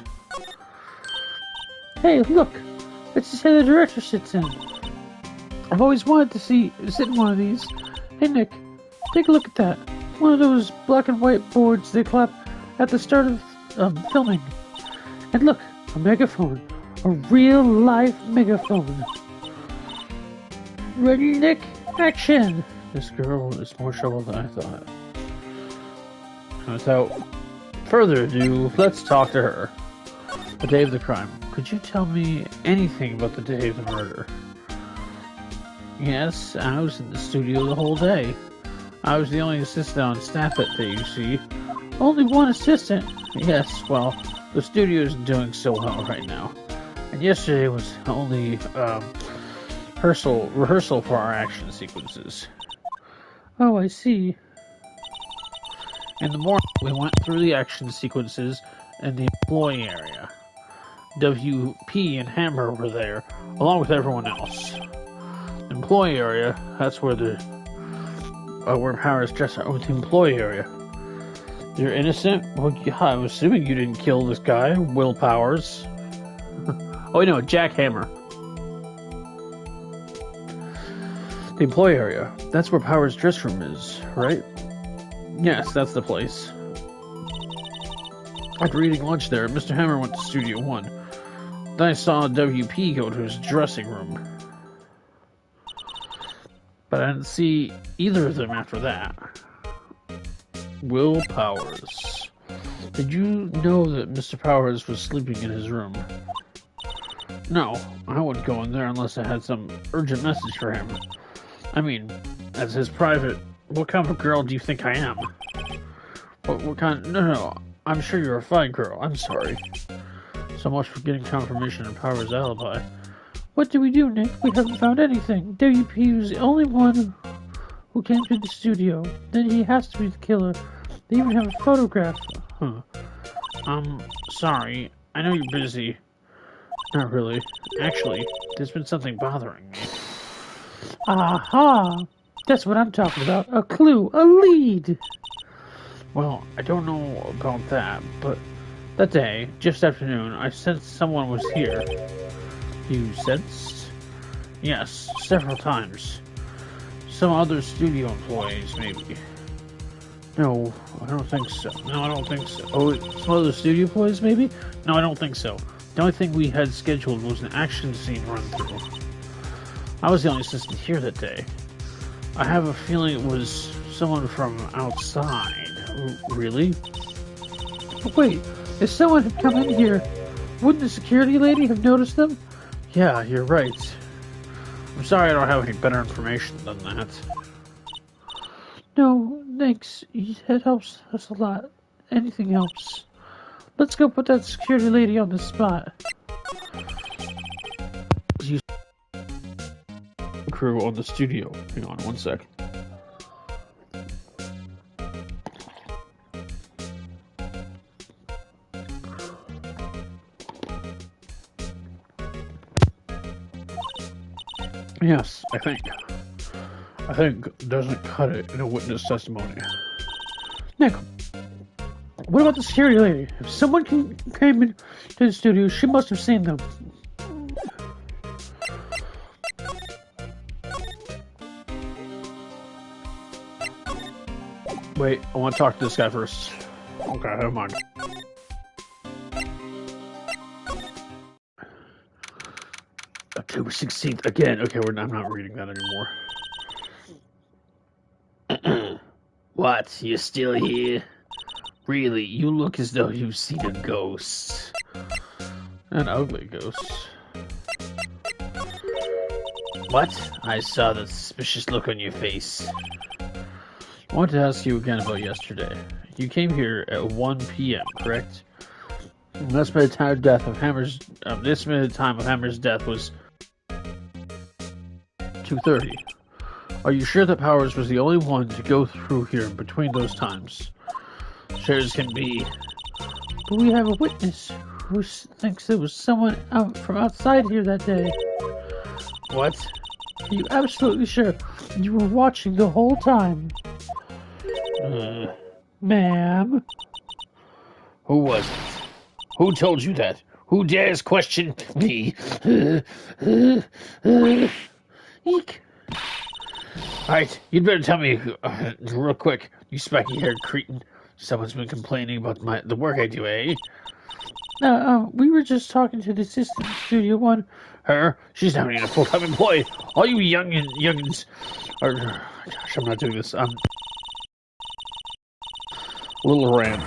Hey, look! It's the chair the director sits in. I've always wanted to sit in one of these. Hey, Nick, take a look at that. One of those black and white boards they clap at the start of filming. And look, a megaphone. A real-life megaphone. Ready, Nick? Action! This girl is more trouble than I thought. Without further ado, let's talk to her. The day of the crime. Could you tell me anything about the day of the murder? Yes, I was in the studio the whole day. I was the only assistant on staff that day, you see. Only one assistant? Yes, well, the studio isn't doing so well right now. And yesterday was only rehearsal for our action sequences. Oh, I see. In the morning, we went through the action sequences in the employee area. WP and Hammer were there, along with everyone else. The employee area, that's where where Powers dressed out with the employee area. You're innocent? Well, yeah, I'm assuming you didn't kill this guy, Will Powers. Oh, no, Jack Hammer. The employee area, that's where Powers' dress room is, right? Yes, that's the place. After eating lunch there, Mr. Hammer went to Studio 1. Then I saw WP go to his dressing room. But I didn't see either of them after that. Will Powers. Did you know that Mr. Powers was sleeping in his room? No, I wouldn't go in there unless I had some urgent message for him. I mean, as his private... What kind of girl do you think I am? What kind? No. I'm sure you're a fine girl. I'm sorry. So much for getting confirmation of Power's alibi. What do we do, Nick? We haven't found anything. WP was the only one who came to the studio. Then he has to be the killer. They even have a photograph. Huh. Sorry. I know you're busy. Not really. Actually, there's been something bothering me. Aha! That's what I'm talking about. A clue. A lead. Well, I don't know about that, but that day, just after noon, I sensed someone was here. You sensed? Yes, several times. Some other studio employees, maybe. No, I don't think so. Oh, some other studio employees, maybe? No, I don't think so. The only thing we had scheduled was an action scene run-through. I was the only assistant here that day. I have a feeling it was someone from outside. Really? Wait, if someone had come in here, wouldn't the security lady have noticed them? Yeah, you're right. I'm sorry I don't have any better information than that. No, thanks. That helps us a lot. Anything helps. Let's go put that security lady on the spot. Crew on the studio. Hang on one sec. Yes, I think doesn't cut it in a witness testimony. Nick, what about the security lady? If someone came in to the studio, she must have seen them. Wait, I want to talk to this guy first. Okay, never mind. October 16th again. Okay, I'm not reading that anymore. What? You're still here? Really, you look as though you've seen a ghost. An ugly ghost. What? I saw the suspicious look on your face. I want to ask you again about yesterday. You came here at 1 p.m., correct? And the estimated time of death of Hammer's. The estimated time of Hammer's death was 2:30. Are you sure that Powers was the only one to go through here between those times? Sure as can be. But we have a witness who thinks there was someone out from outside here that day. What? Are you absolutely sure? You were watching the whole time. Ma'am? Who was it? Who told you that? Who dares question me? Eek. Alright, you'd better tell me real quick, you spiky-haired cretin. Someone's been complaining about the work I do, eh? We were just talking to the assistant in Studio One. Her? She's not even a full-time employee. All you youngins are... Gosh, I'm not doing this. Little rant.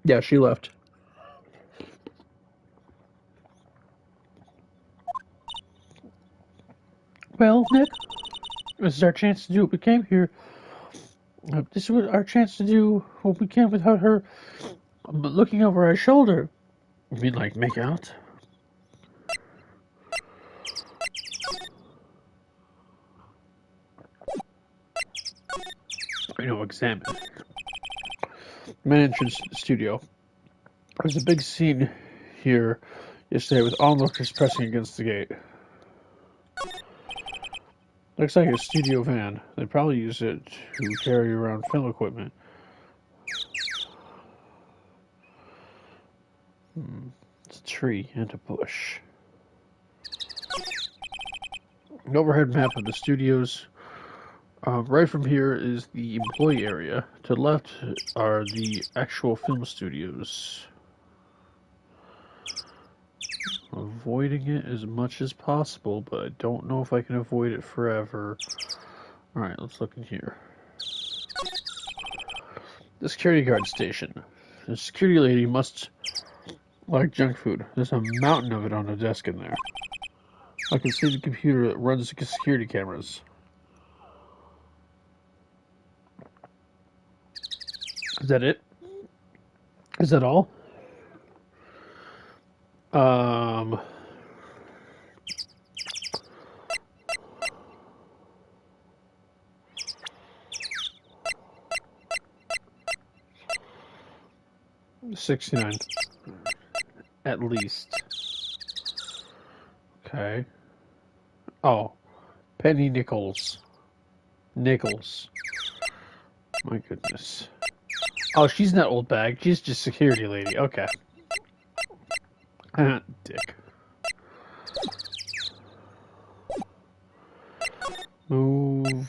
Yeah, she left. Well, Nick, this is our chance to do what we came here. This is our chance to do what we can without her looking over our shoulder. You mean like make out? Examine. Main entrance to the studio. There's a big scene here yesterday with onlookers pressing against the gate. Looks like a studio van. They probably use it to carry around film equipment. It's a tree and a bush. An overhead map of the studios. Right from here is the employee area. To the left are the actual film studios. Avoiding it as much as possible, but I don't know if I can avoid it forever. Alright, let's look in here. The security guard station. The security lady must like junk food. There's a mountain of it on the desk in there. I can see the computer that runs the security cameras. Is that it? Is that all? Um... 69. At least. Okay. Oh. Penny nickels. Nickels. My goodness. Oh, she's not old bag. She's just security lady. Okay. Dick. Move.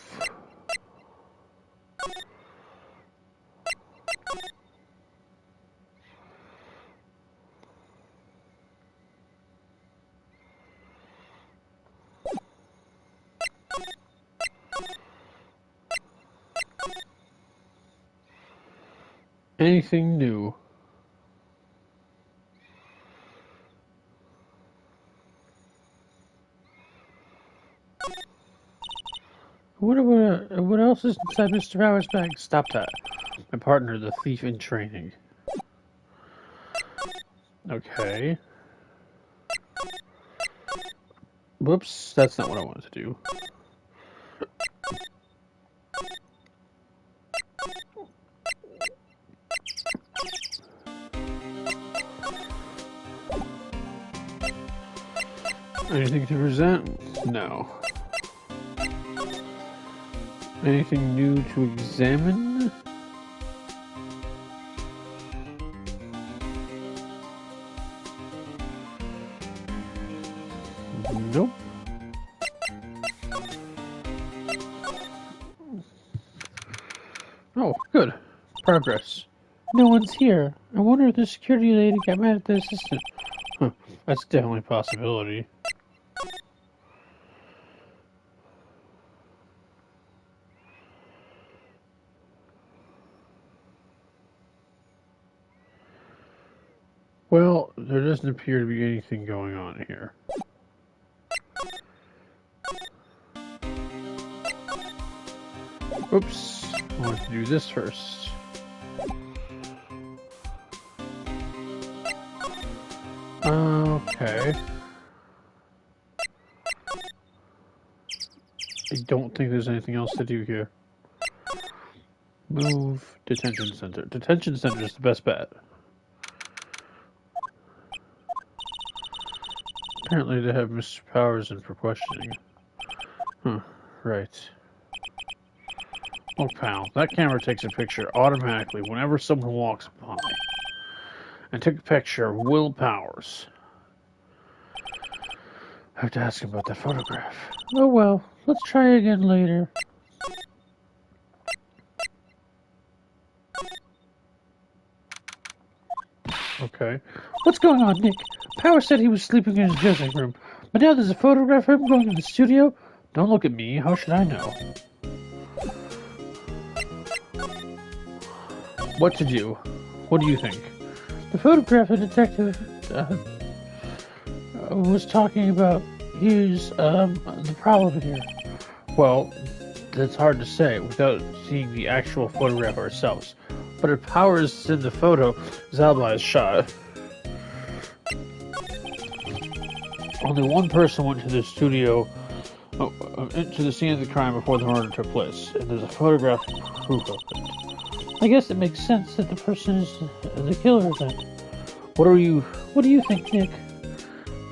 Anything new? What else is inside Mr. Power's bag? Stop that. My partner, the thief in training. Okay. Whoops, that's not what I wanted to do. Anything to present? No. Anything new to examine? Nope. Oh, good. Progress. No one's here. I wonder if the security lady got mad at the assistant. Huh, that's definitely a possibility. Well, there doesn't appear to be anything going on here. Oops. I want to do this first. Okay. I don't think there's anything else to do here. Move detention center. Detention center is the best bet. Apparently they have Mr. Powers in for questioning. Huh, right. Look, pal, that camera takes a picture automatically whenever someone walks by. I took a picture of Will Powers. I have to ask him about that photograph. Oh well, let's try again later. Okay. What's going on, Nick? Powers said he was sleeping in his dressing room, but now there's a photograph of him going to the studio? Don't look at me, how should I know? What to do? What do you think? The photograph the detective was talking about is the problem here. Well, that's hard to say without seeing the actual photograph ourselves. But if Powers is in the photo, his alibi is shot. Only one person went to the studio, to the scene of the crime before the murder took place, and there's a photograph proof of it. I guess it makes sense that the person is the killer then. What do you think, Nick?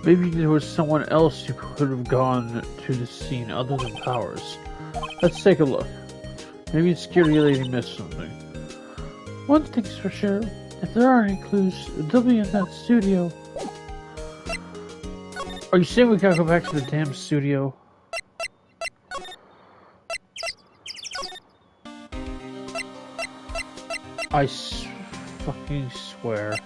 Maybe there was someone else who could have gone to the scene other than Powers. Let's take a look. Maybe the security lady missed something. One thing's for sure, if there are any clues, they'll be in that studio. Are you saying we gotta go back to the damn studio? I fucking swear.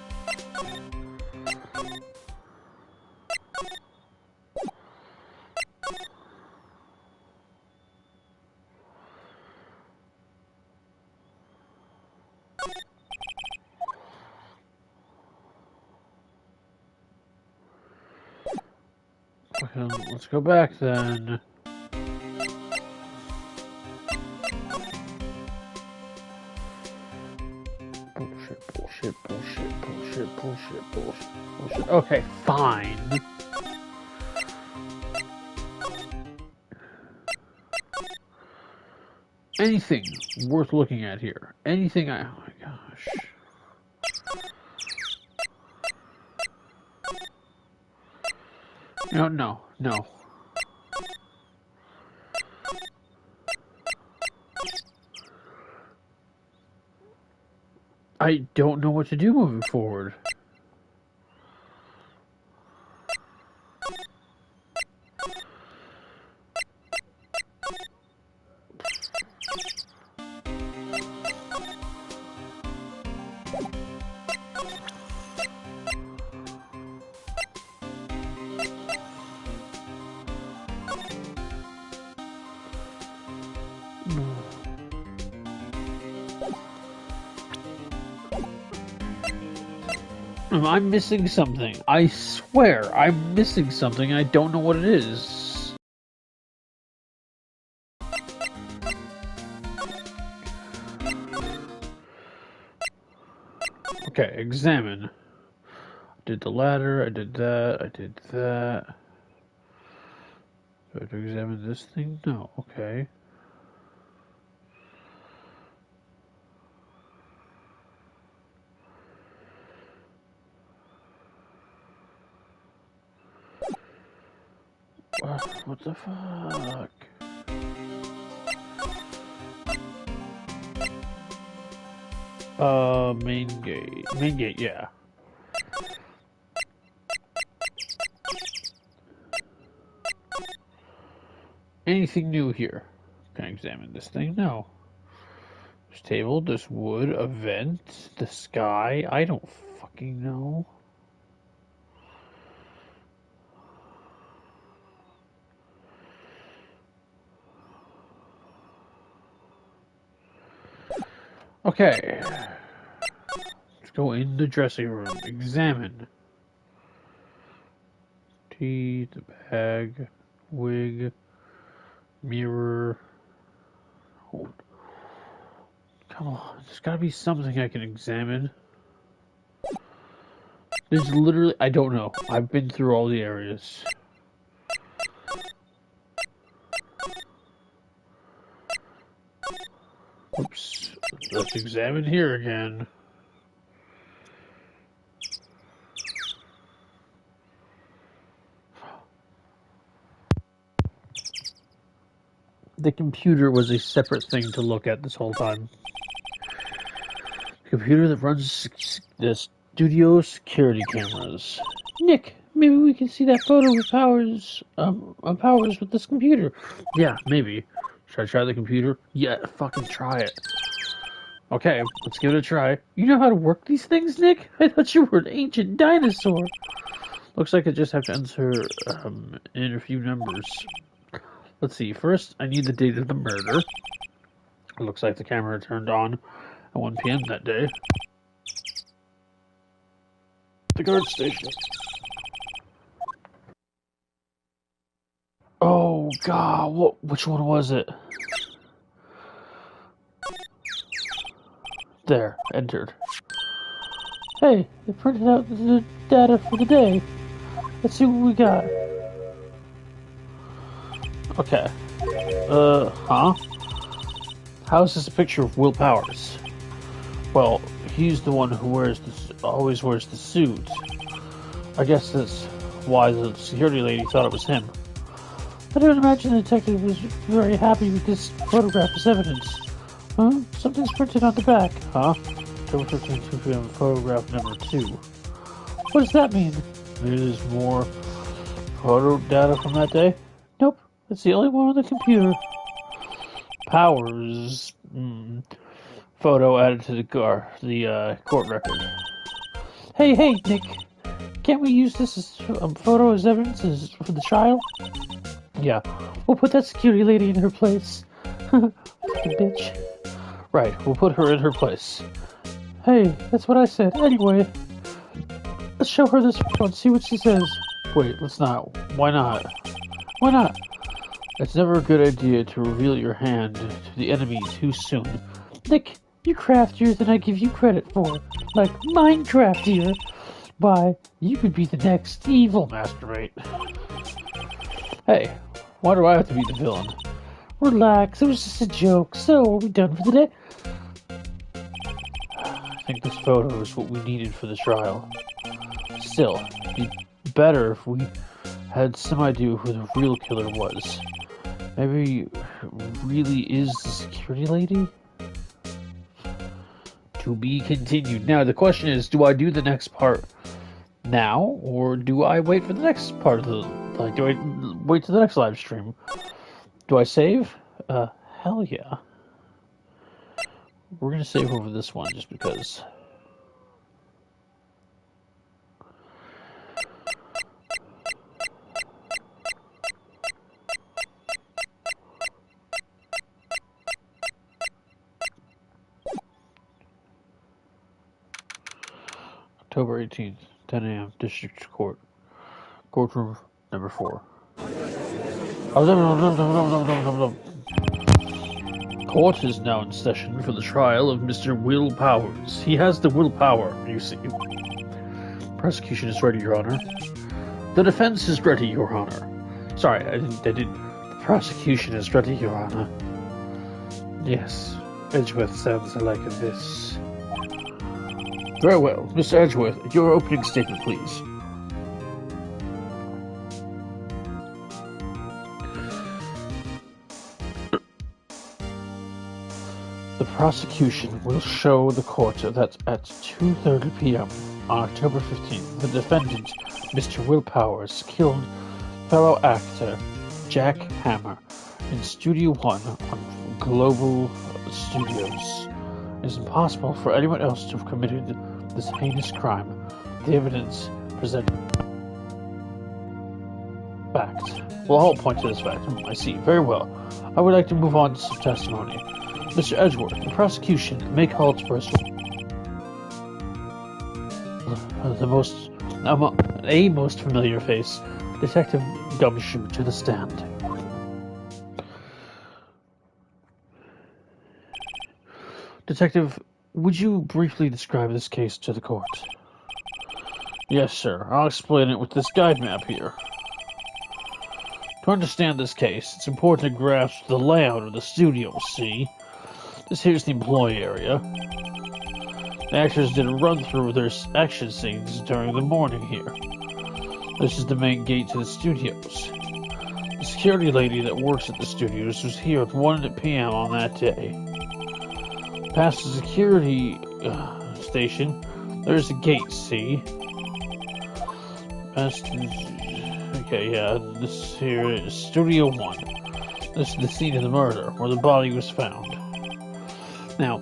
Let's go back then. Bullshit. Okay, fine. Anything worth looking at here? Anything oh my gosh. No. I don't know what to do moving forward. I'm missing something. I swear, I'm missing something. I don't know what it is. Okay, examine. I did the ladder, I did that. Do I have to examine this thing? No, okay. What the fuck? Main gate. Main gate, yeah. Anything new here? Can I examine this thing? No. This table, this wood, a vent, the sky. I don't fucking know. Okay. Let's go in the dressing room. Examine. Tea, the bag, wig, mirror. Oh. Come on, there's gotta be something I can examine. There's literally, I don't know. I've been through all the areas. Oops. Let's examine here again. The computer was a separate thing to look at this whole time. The computer that runs the studio security cameras. Nick, maybe we can see that photo of Powers with this computer. Yeah, maybe. Should I try the computer? Yeah, fucking try it. Okay, let's give it a try. You know how to work these things, Nick? I thought you were an ancient dinosaur. Looks like I just have to enter in a few numbers. Let's see. First, I need the date of the murder. It looks like the camera turned on at 1 p.m. that day. The guard station. Oh God! Which one was it? There, entered. Hey, they printed out the data for the day. Let's see what we got. Okay. Huh? How is this a picture of Will Powers? Well, he's the one who always wears the suit. I guess that's why the security lady thought it was him. I don't imagine the detective was very happy with this photograph as evidence. Huh? Something's printed on the back. Huh? October 15, 2 p.m. photograph number 2. What does that mean? Maybe there's more photo data from that day? Nope. That's the only one on the computer. Powers. Photo added to the court record. Hey, Nick. Can't we use this as photo as evidence for the trial? Yeah. We'll put that security lady in her place. Bitch. Right, we'll put her in her place. Hey, that's what I said. Anyway, let's show her this photo and see what she says. Wait, let's not. Why not? Why not? It's never a good idea to reveal your hand to the enemy too soon. Nick, you're craftier than I give you credit for. Like, Minecraftier. Why, you could be the next evil Masturbate. Hey, why do I have to be the villain? Relax, it was just a joke. So, are we done for the day? I think this photo is what we needed for the trial. Still, it'd be better if we had some idea who the real killer was. Maybe really is the security lady? To be continued. Now, the question is, do I do the next part now, or do I wait for the next part of the... Like, do I wait to the next live stream? Do I save? Hell yeah. We're gonna save over this one, just because. October 18th, 10 a.m., District Court. Courtroom number 4. Court is now in session for the trial of Mr. Will Powers. He has the willpower, you see. Prosecution is ready, Your Honor. The defense is ready, Your Honor. Sorry, I didn't. The prosecution is ready, Your Honor. Yes, Edgeworth sounds like this. Very well. Mr. Edgeworth, your opening statement, please. The prosecution will show the court that at 2:30 p.m. on October 15th, the defendant, Mr. Will Powers, killed fellow actor Jack Hammer in Studio One on Global Studios. It is impossible for anyone else to have committed this heinous crime. The evidence presented fact. Well, I'll point to this fact. I see. Very well. I would like to move on to some testimony. Mr. Edgeworth, the prosecution may call its first a most familiar face, Detective Gumshoe, to the stand. Detective, would you briefly describe this case to the court? Yes, sir. I'll explain it with this guide map here. To understand this case, it's important to grasp the layout of the studio, see? This here's the employee area. The actors did a run-through of their action scenes during the morning here. This is the main gate to the studios. The security lady that works at the studios was here at 1 p.m. on that day. Past the security station, there's a gate, see? Okay, yeah, this here is Studio 1. This is the scene of the murder, where the body was found. Now,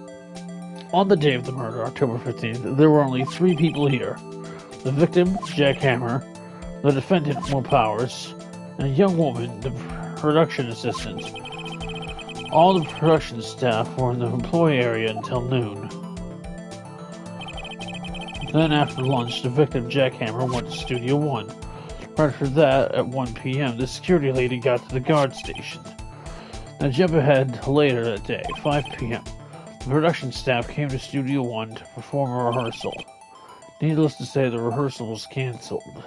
on the day of the murder, October 15th, there were only 3 people here. The victim, Jack Hammer, the defendant, Will Powers, and a young woman, the production assistant. All the production staff were in the employee area until noon. Then after lunch, the victim, Jack Hammer, went to Studio 1. Right after that, at 1 p.m., the security lady got to the guard station. Now jump ahead later that day, 5 p.m. The production staff came to Studio 1 to perform a rehearsal. Needless to say, the rehearsal was cancelled.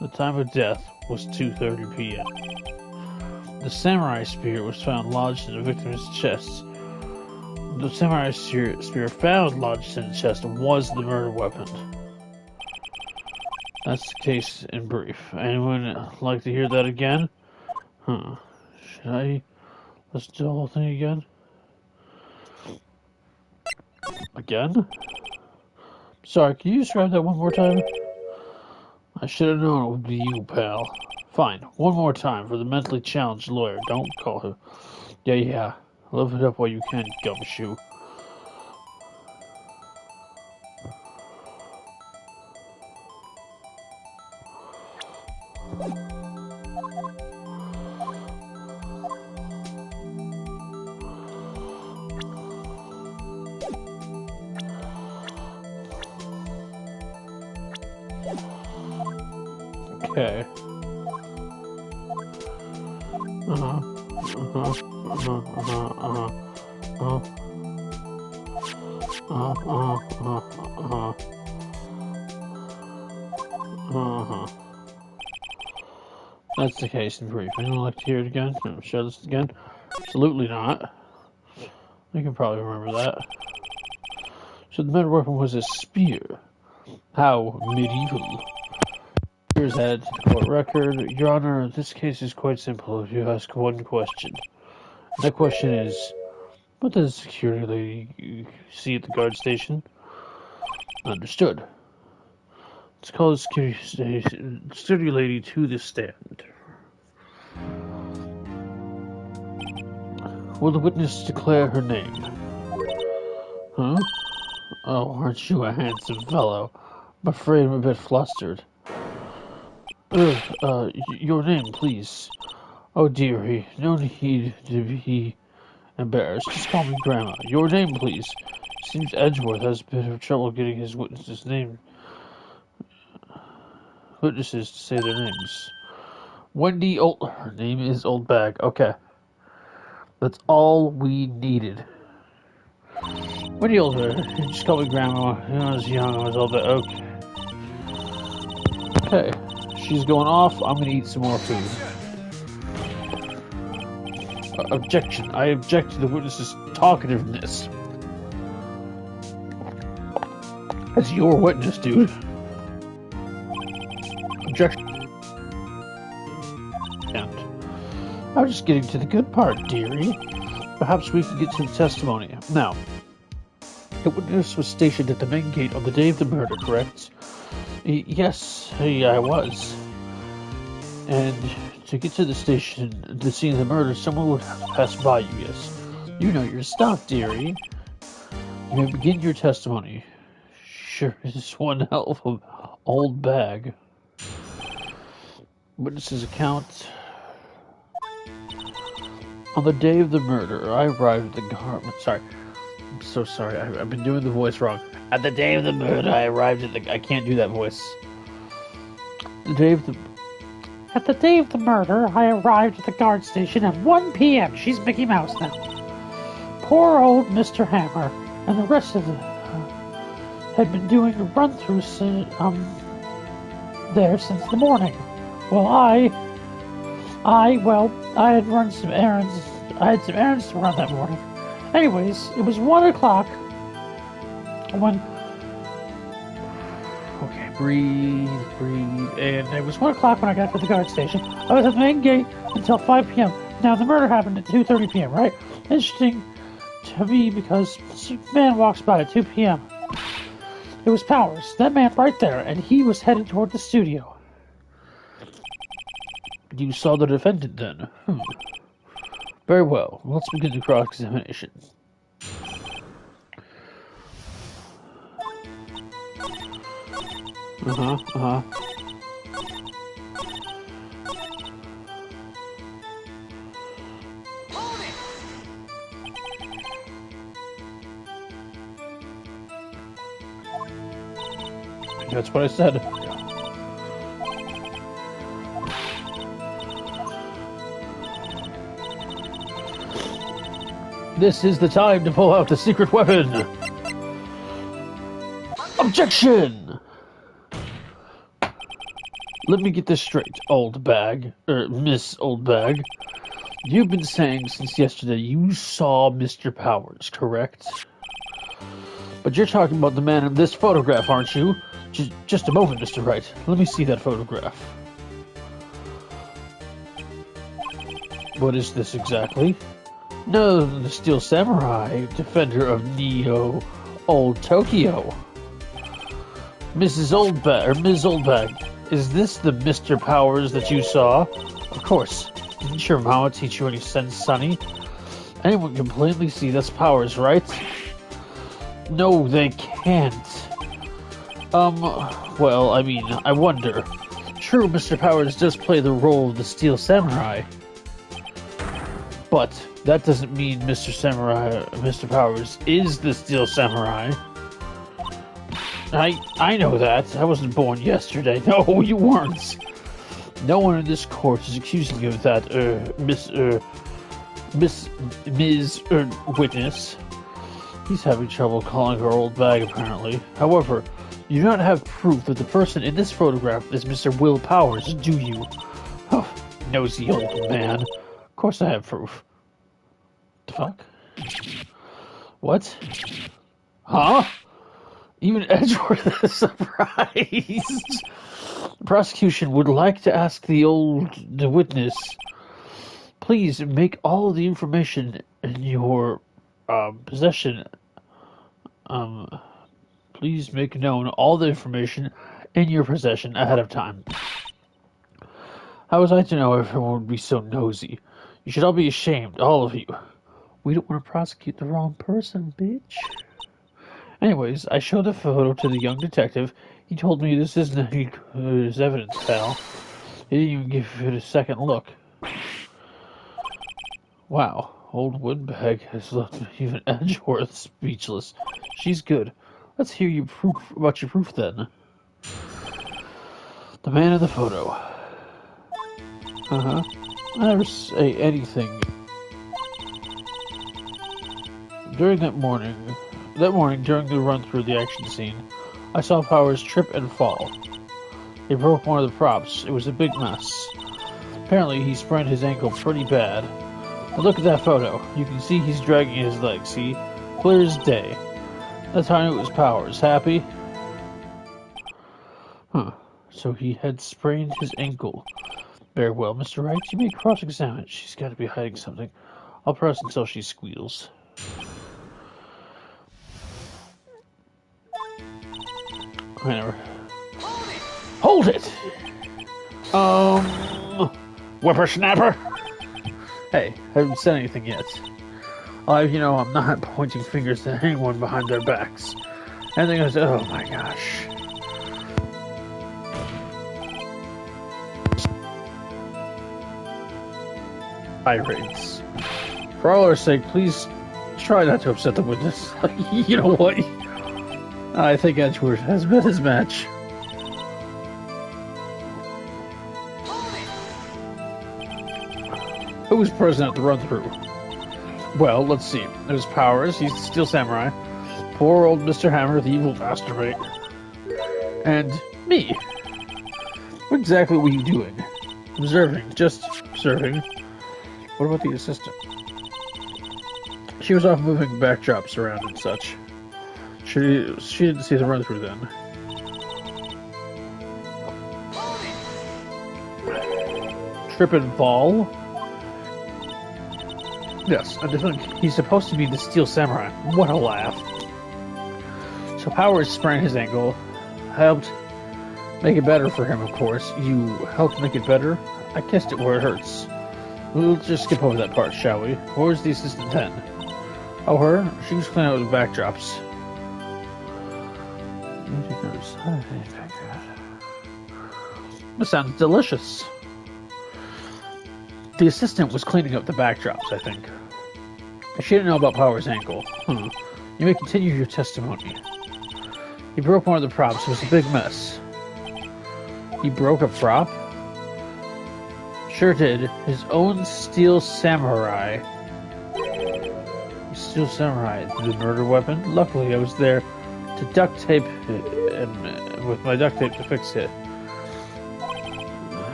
The time of death was 2:30 p.m. The samurai spear was found lodged in the victim's chest. The samurai spear found lodged in the chest was the murder weapon. That's the case in brief. Anyone like to hear that again? Should I? Let's do the whole thing again. Again? Sorry, can you describe that one more time? I should have known it would be you, pal. Fine, one more time for the mentally challenged lawyer. Don't call her. Yeah. Live it up while you can, Gumshoe. Okay. Uh-huh. Uh-huh. Uh-huh. Uh-huh. Uh-huh. Uh-huh. Uh-huh. That's the case in brief. Anyone like to hear it again? Show this again? Absolutely not. You can probably remember that. So the metal weapon was a spear. How medieval. Here's added to the court record. Your Honor, this case is quite simple if you ask one question. And that question is, what does the security lady see at the guard station? Understood. Let's call the security lady to the stand. Will the witness declare her name? Huh? Oh, aren't you a handsome fellow? I'm afraid I'm a bit flustered. Your name, please. Oh, dearie, no need to be embarrassed. Just call me Grandma. Your name, please. Seems Edgeworth has a bit of trouble getting his witnesses to say their names. Wendy Old... Her name is Oldbag. Okay. That's all we needed. Wendy Oldbag. Just call me Grandma. When I was young, I was Oldbag. Okay. She's going off. I'm going to eat some more food. Objection. I object to the witness's talkativeness. That's your witness, dude. Objection. I'm just getting to the good part, dearie. Perhaps we can get to the testimony. Now, the witness was stationed at the main gate on the day of the murder, correct? Yes, I was. And to get to the station, the scene of the murder, someone would have to pass by you, yes. You know your stuff, dearie. You may begin your testimony. Sure is one hell of an old bag. Witness's account. On the day of the murder, I arrived at the garment. Sorry. I'm so sorry. I've been doing the voice wrong. At the day of the murder, I arrived at the... I can't do that voice. The day of the... At the day of the murder, I arrived at the guard station at 1 p.m. She's Mickey Mouse now. Poor old Mr. Hammer and the rest of them had been doing a run-through there since the morning. Well, I had run some errands. I had some errands to run that morning. Anyways, it was 1 o'clock when... Okay, breathe. And it was 1 o'clock when I got to the guard station. I was at the main gate until 5 p.m. Now, the murder happened at 2:30 p.m., right? Interesting to me because a man walks by at 2 p.m. It was Powers, that man right there, and he was headed toward the studio. You saw the defendant then? Very well. Let's begin the cross-examination. That's what I said. This is the time to pull out the secret weapon! Objection! Let me get this straight, Miss Oldbag. You've been saying since yesterday you saw Mr. Powers, correct? But you're talking about the man in this photograph, aren't you? Just a moment, Mr. Wright. Let me see that photograph. What is this exactly? No, the Steel Samurai, defender of Neo Old Tokyo. Ms. Oldbag, is this the Mr. Powers that you saw? Of course. Didn't your mama teach you any sense, Sonny? Anyone can plainly see that's Powers, right? No, they can't. Well, I mean, I wonder. True, Mr. Powers does play the role of the Steel Samurai. But that doesn't mean Mr. Powers is the Steel Samurai. I know that. I wasn't born yesterday. No, you weren't. No one in this court is accusing you of that, Ms. Witness. He's having trouble calling her old bag, apparently. However, you do not have proof that the person in this photograph is Mr. Will Powers, do you? Oh, nosy old man. Of course I have proof. The fuck? What? Huh? Even Edgeworth is surprised. The prosecution would like to ask the witness, please make all the information in your possession. Please make known all the information in your possession ahead of time. How was I to know everyone would be so nosy? You should all be ashamed, all of you. We don't want to prosecute the wrong person, bitch. Anyways, I showed the photo to the young detective. He told me this isn't any good evidence, pal. He didn't even give it a second look. Wow, old Woodbag has left even Edgeworth speechless. She's good. Let's hear your proof about your proof then. The man in the photo. I never say anything. During that morning during the run through the action scene, I saw Powers trip and fall. He broke one of the props. It was a big mess. Apparently, he sprained his ankle pretty bad. But look at that photo. You can see he's dragging his leg, see? Clear as day. That's how I knew it was Powers. Happy? So he had sprained his ankle. Very well, Mr. Wright. You may cross-examine. She's got to be hiding something. I'll press until she squeals. Whatever. Hold it! Whippersnapper? Hey, I haven't said anything yet. I'll have you know I'm not pointing fingers at anyone behind their backs. Anything else? Oh my gosh. Tirades. For all our sake, please try not to upset the witness. You know what? I think Edgeworth has met his match. Who was present at the run-through? Well, let's see. There's Powers, he's the Steel Samurai. Poor old Mr. Hammer, the evil masturbate. And me. What exactly were you doing? Observing. Just observing. What about the assistant? She was off moving backdrops around and such. She didn't see the run-through then. Trip and fall? Yes, I think he's supposed to be the Steel Samurai. What a laugh. So Powers sprained his ankle. Helped make it better for him, of course. You helped make it better? I kissed it where it hurts. We'll just skip over that part, shall we? Where's the assistant then? Oh, her? She was cleaning out the backdrops. This sounds delicious. The assistant was cleaning up the backdrops, I think. She didn't know about Powers' ankle. You may continue your testimony. He broke one of the props. It was a big mess. He broke a prop? Sure did. His own Steel Samurai. Steel Samurai, the murder weapon? Luckily, I was there to duct tape it, and with my duct tape to fix it.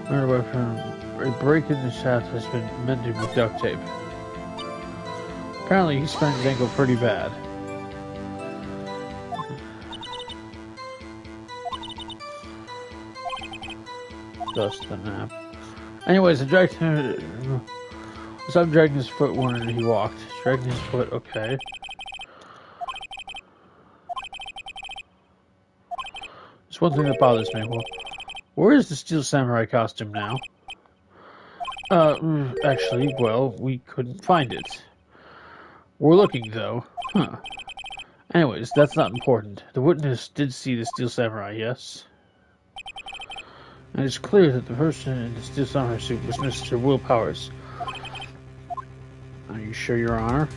Murder weapon. A break in the shaft has been mended with duct tape. Apparently, he sprained his ankle pretty bad. Dust the nap. Anyways, I dragged him. So I'm dragging his foot when he walked. Dragging his foot, okay. There's one thing that bothers me. Well, where is the Steel Samurai costume now? Actually, well, we couldn't find it. We're looking, though. Anyways, that's not important. The witness did see the Steel Samurai, yes? And it's clear that the person in the Steel Samurai suit was Mr. Will Powers. Are you sure, Your Honor?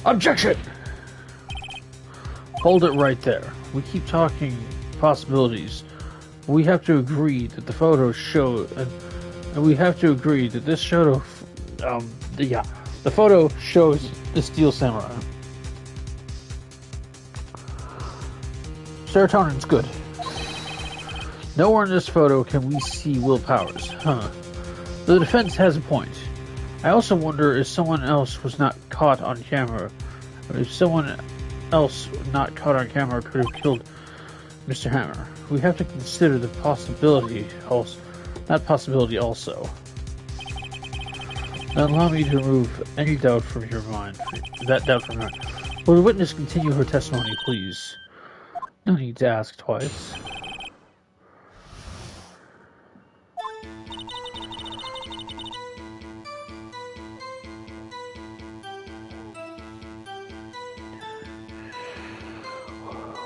Objection! Hold it right there. We keep talking possibilities. We have to agree that the photos show, and we have to agree that this photo, the photo shows the Steel Samurai. Serotonin's good. Nowhere in this photo can we see Will Powers. The defense has a point. I also wonder if someone else was not caught on camera. If someone else not caught on camera could have killed Mr. Hammer. We have to consider the possibility also. That possibility also. Now allow me to remove any doubt from your mind. That doubt from her. Will the witness continue her testimony, please? No need to ask twice.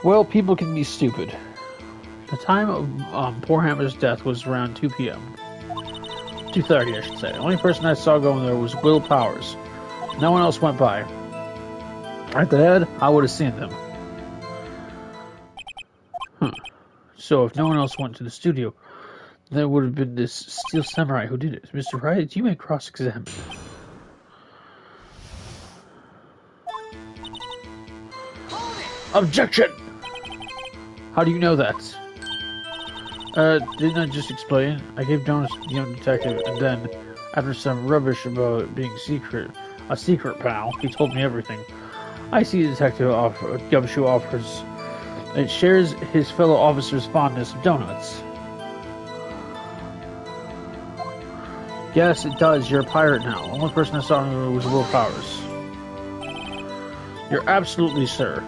Well, people can be stupid. The time of poor Hammer's death was around 2 p.m. 2:30, I should say. The only person I saw going there was Will Powers. No one else went by. At the head, I would have seen them. So if no one else went to the studio, there would have been this Steel Samurai who did it. Mr. Wright, you may cross-examine. Objection! How do you know that? Didn't I just explain? I gave donuts to the young detective, and then, after some rubbish about it being a secret pal, he told me everything. I see the detective Gumshoe offers. It shares his fellow officers' fondness of donuts. Yes, it does. You're a pirate now. The only person I saw in the room was Will Powers. You're absolutely, sir.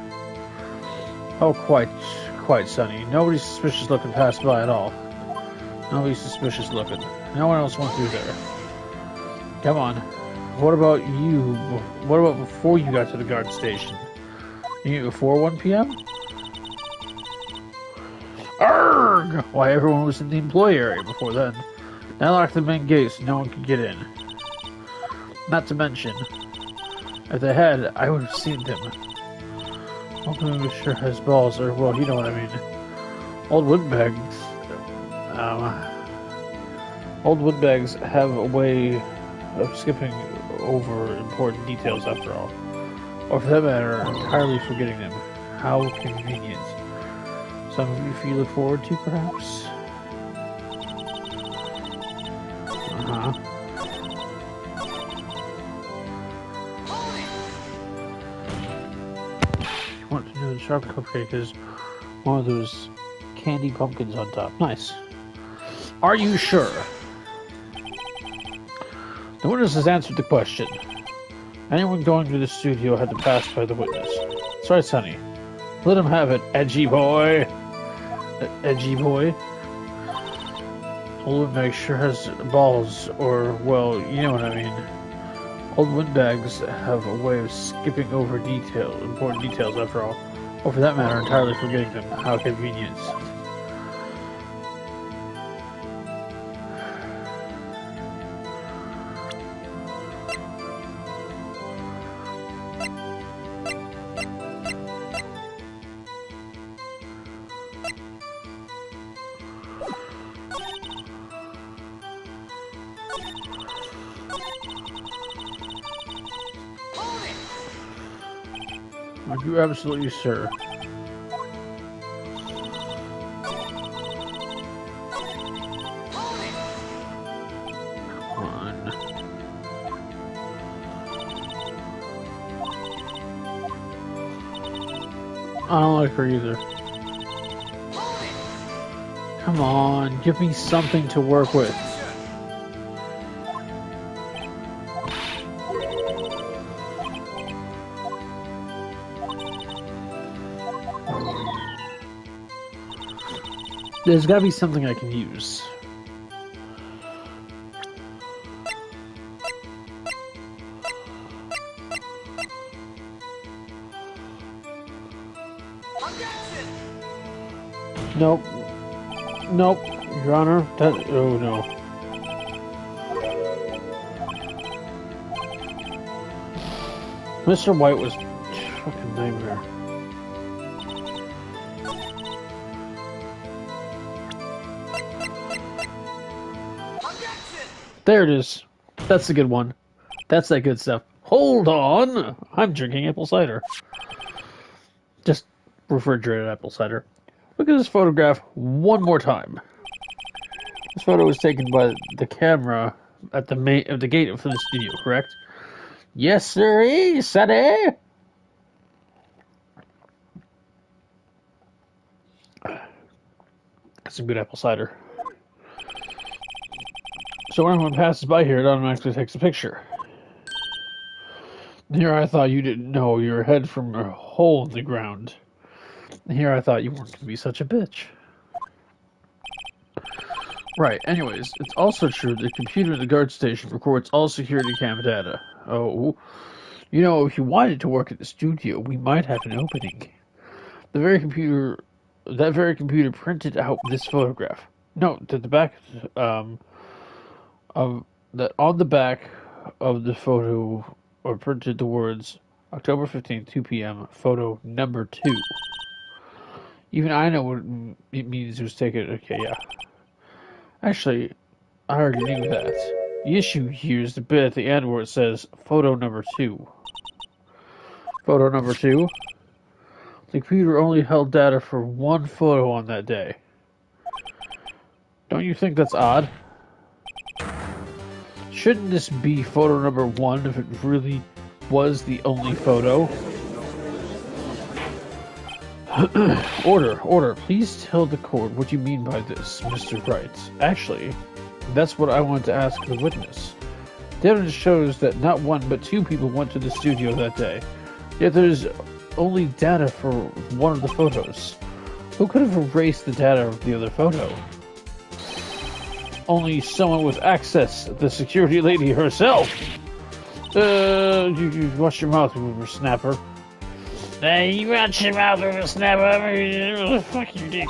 Oh, quite, Sonny. Nobody's suspicious looking passed by at all. Nobody's suspicious looking. No one else went through there. Come on. What about you? What about before you got to the guard station? You mean before 1 p.m.? Arrgh! Why, everyone was in the employee area before then. Now locked the main gate so no one could get in. Not to mention, if they had, I would have seen them. Hopefully sure has balls, or, well, you know what I mean. Old woodbags have a way of skipping over important details after all. Or for that matter, entirely forgetting them. How convenient. Something you look forward to, perhaps? You want to know the sharp cupcake is one of those candy pumpkins on top. Nice. Are you sure? The witness has answered the question. Anyone going to the studio had to pass by the witness. That's right, Sonny. Let him have it, edgy boy. Edgy boy. Old Windbag sure has balls, or, well, you know what I mean. Old Windbags have a way of skipping over important details after all. Or for that matter, entirely forgetting them. How convenient. Are you absolutely sure? Come on. I don't like her either. Come on, give me something to work with. There's gotta be something I can use. Nope. Nope. Your Honor. Oh no. Mr. White was fucking nightmare. There it is. That's the good one. That's that good stuff. Hold on! I'm drinking apple cider. Just refrigerated apple cider. Look at this photograph one more time. This photo was taken by the camera at the gate for the studio, correct? Yes, sir, sonny. Some good apple cider. So when everyone passes by here, it automatically takes a picture. Here I thought you didn't know your head from a hole in the ground. Here I thought you weren't going to be such a bitch. Right, anyways, it's also true the computer in the guard station records all security cam data. Oh, you know, if you wanted to work at the studio, we might have an opening. That very computer printed out this photograph. Note that the back, of that on the back of the photo are printed the words October 15th, 2 p.m., photo number 2. Even I know what it means. It was taken. Okay, yeah. Actually, I already knew that. The issue here is the bit at the end where it says photo number 2. Photo number 2? The computer only held data for one photo on that day. Don't you think that's odd? Shouldn't this be photo number 1 if it really was the only photo? Order. Please tell the court what you mean by this, Mr. Wright. Actually, that's what I wanted to ask the witness. The evidence shows that not one but 2 people went to the studio that day. Yet there's only data for one of the photos. Who could have erased the data of the other photo? Only someone with access, the security lady herself. You watch your mouth, whippersnapper. You watch your mouth, whippersnapper. Fuck you, dick.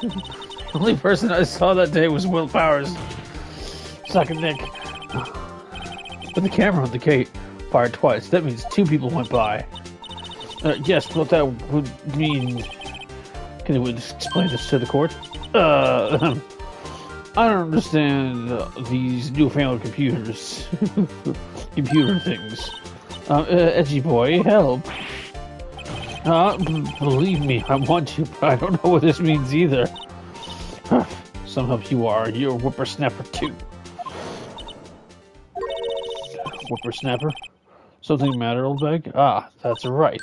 The only person I saw that day was Will Powers. Sucking dick. But the camera on the gate fired twice. That means 2 people went by. Yes, what that would mean... Can you explain this to the court? I don't understand these newfangled computers. Computer things. Edgy boy, help. Believe me, I want to, but I don't know what this means either. Some help you are. You're a whippersnapper too. Whippersnapper? Something matter, old bag? Ah, that's right.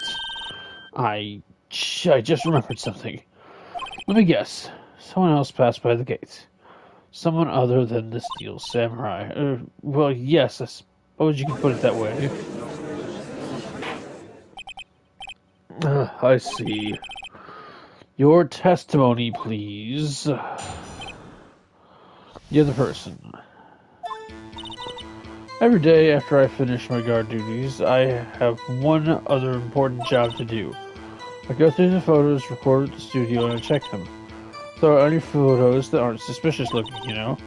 I just remembered something. Let me guess. Someone else passed by the gates. Someone other than the Steel Samurai. Well, yes, I suppose you can put it that way. I see. Your testimony, please. The other person. Every day after I finish my guard duties, I have one other important job to do. I go through the photos recorded at the studio and I check them. If there are any photos that aren't suspicious looking, you know.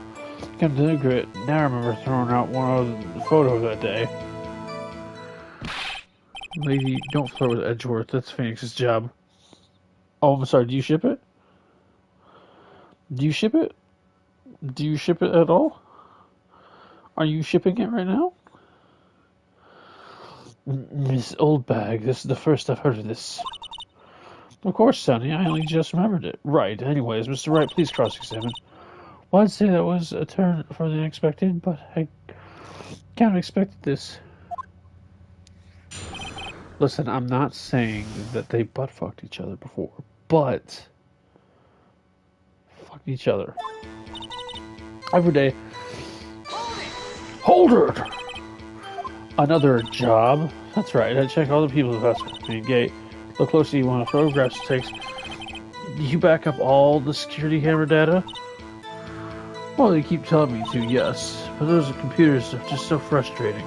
Come to the grit, now I remember throwing out one other photo that day. Lady, don't flirt with Edgeworth. That's Phoenix's job. Oh, I'm sorry. Do you ship it? Do you ship it? Do you ship it at all? Are you shipping it right now? Miss Oldbag, this is the first I've heard of this. Of course, Sonny. I only just remembered it. Right. Anyways, Mr. Wright, please cross-examine. Well, I'd say that was a turn for the unexpected, but I kind of expected this. Listen, I'm not saying that they butt-fucked each other before, but fucked each other. Every day. Hold her! Another job? That's right, I check all the people who pass the gate. Look closely, one of the photographs takes. You back up all the security camera data? Well, they keep telling me to, yes. But those computers are just so frustrating.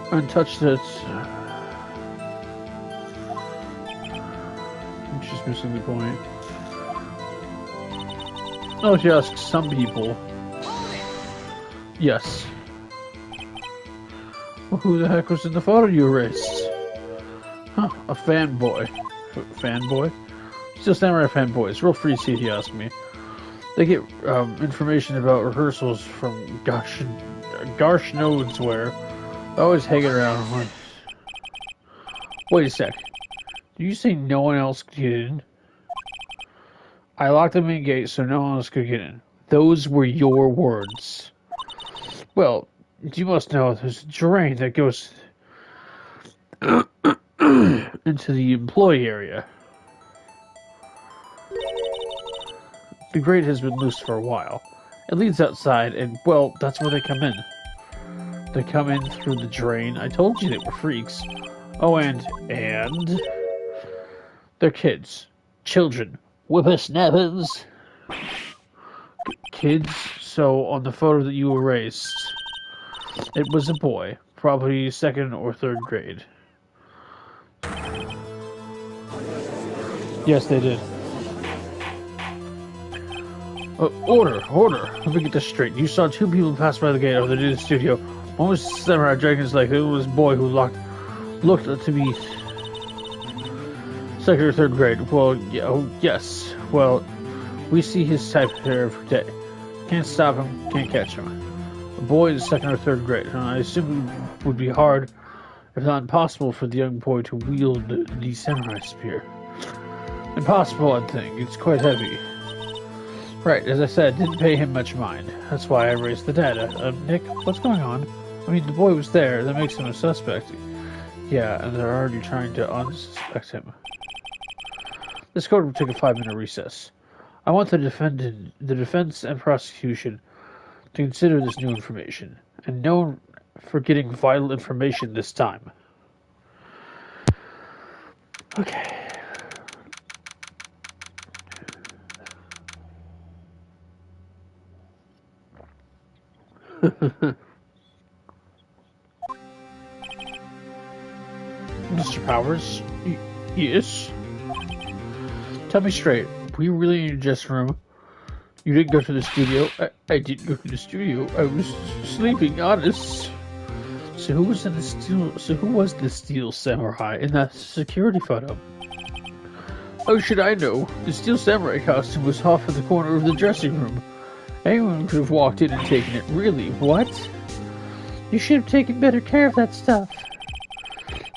Untouched it. I'm just missing the point. Oh, she asks some people. Yes. Well, who the heck was in the photo you erased? Huh, a fanboy. Fanboy? Still Samurai fanboys. Real free seat, he asked me. They get information about rehearsals from gosh knows where. Always hanging around. Wait a sec. Did you say no one else could get in? I locked the main gate so no one else could get in. Those were your words. Well, you must know there's a drain that goes into the employee area. The grate has been loose for a while. It leads outside, and, well, that's where they come in. They come in through the drain. I told you they were freaks. Oh, and they're kids. Children. Whippersnappers. Kids. So, on the photo that you erased, it was a boy. Probably 2nd or 3rd grade. Yes, they did. Order. Let me get this straight. You saw 2 people pass by the gate over the studio. One was Samurai Dragon's leg. The other was a boy who looked to be 2nd or 3rd grade. Well, yeah, yes. Well, we see his type here every day. Can't stop him, can't catch him. The boy is 2nd or 3rd grade, and I assume it would be hard, if not impossible, for the young boy to wield the samurai spear. Impossible, I'd think. It's quite heavy. Right, as I said, didn't pay him much mind. That's why I erased the data. Nick, what's going on? I mean, the boy was there. That makes him a suspect. Yeah, and they're already trying to unsuspect him. This court will take a 5-minute recess. I want the defense and prosecution to consider this new information, and no one forgetting vital information this time. Okay. Mr. Powers? Yes? Tell me straight, were you really in your dressing room? You didn't go to the studio? I didn't go to the studio. I was sleeping, honest. So who was the steel samurai in that security photo? How should I know? The steel samurai costume was off in the corner of the dressing room. Anyone could have walked in and taken it. Really? What? You should have taken better care of that stuff.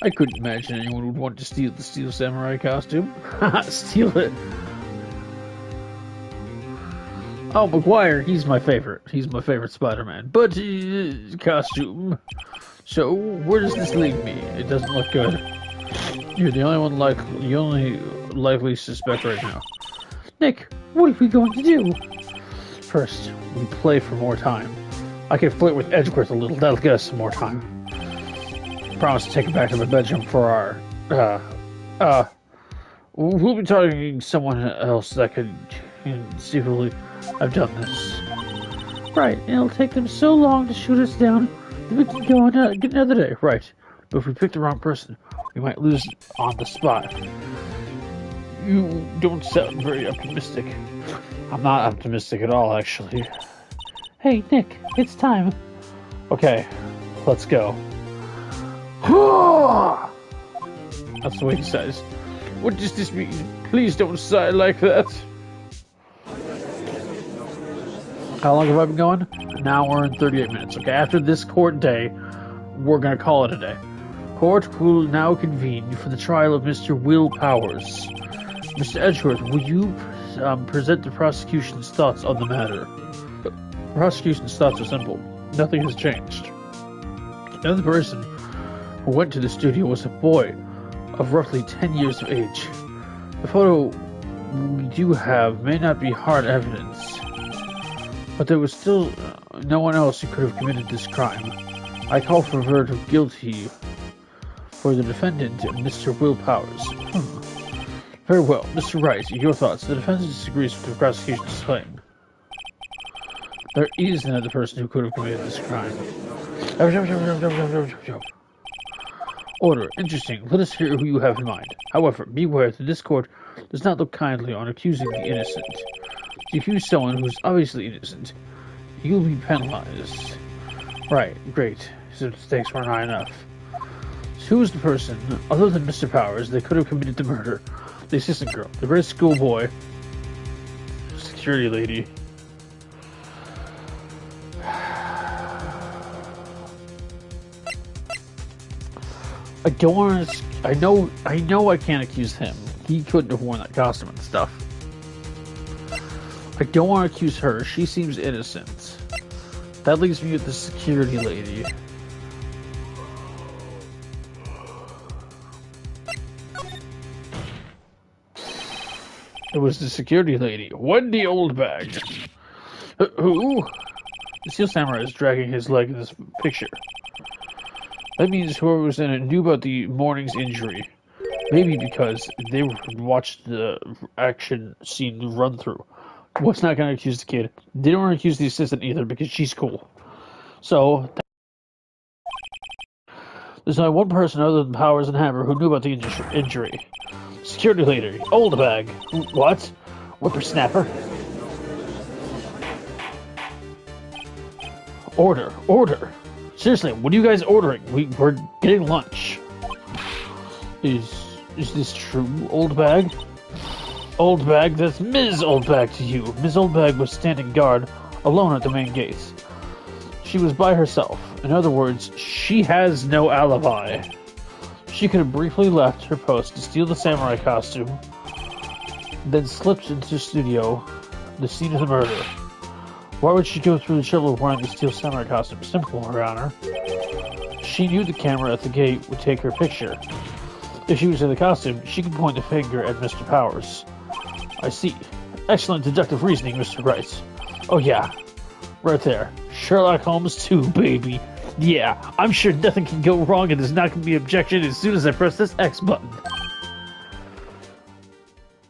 I couldn't imagine anyone would want to steal the steel samurai costume. Steal it. Oh, McGuire, he's my favorite. He's my favorite Spider-Man. But, costume. So, where does this leave me? It doesn't look good. You're the only likely suspect right now. Nick, what are we going to do? First, we play for more time. I can flirt with Edgeworth a little. That'll get us some more time. Promise to take it back to the bedroom for our, we'll be targeting someone else that could conceivably have done this. Right, and it'll take them so long to shoot us down that we can go on another day. Right, but if we pick the wrong person, we might lose on the spot. You don't sound very optimistic. I'm not optimistic at all, actually. Hey, Nick, it's time. Okay, let's go. That's the way he says. What does this mean? Please don't sigh like that. How long have I been going? An hour and 38 minutes. Okay, after this court day, we're going to call it a day. Court will now convene for the trial of Mr. Will Powers. Mr. Edgeworth, will you present the prosecution's thoughts on the matter? The prosecution's thoughts are simple. Nothing has changed. The other person who went to the studio was a boy of roughly 10 years of age. The photo we do have may not be hard evidence, but there was still no one else who could have committed this crime. I call for a verdict of guilty for the defendant, Mr. Will Powers. Very well. Mr. Wright, your thoughts. The defense disagrees with the prosecution's claim. There is another person who could have committed this crime. Order. Interesting. Let us hear who you have in mind. However, beware that this court does not look kindly on accusing the innocent. To accuse someone who is obviously innocent, you'll be penalized. Right. Great. perhaps the stakes weren't high enough. So who was the person, other than Mr. Powers, that could have committed the murder? The assistant girl, the red schoolboy, security lady. I don't want to. I know I can't accuse him. He couldn't have worn that costume and stuff. I don't want to accuse her. She seems innocent. That leaves me with the security lady. It was the security lady, Wendy Oldbag. Who? The Steel Samurai is dragging his leg in this picture. That means whoever was in it knew about the morning's injury. Maybe because they watched the action scene run through. Was not going to accuse the kid. Didn't want to accuse the assistant either because she's cool. So, there's only one person other than Powers and Hammer who knew about the injury. Security lady, Oldbag. What? Whippersnapper? Order. Seriously, what are you guys ordering? We're getting lunch. Is this true, Oldbag? Oldbag, that's Ms. Oldbag to you. Ms. Oldbag was standing guard, alone at the main gate. She was by herself. In other words, she has no alibi. She could have briefly left her post to steal the samurai costume, then slipped into the studio, the scene of the murder. Why would she go through the trouble of wearing the steel samurai costume? Simple, Your Honor. She knew the camera at the gate would take her picture. If she was in the costume, she could point the finger at Mr. Powers. I see. Excellent deductive reasoning, Mr. Wright. Oh yeah, right there. Sherlock Holmes 2, baby. Yeah, I'm sure nothing can go wrong and there's not going to be objection as soon as I press this X button.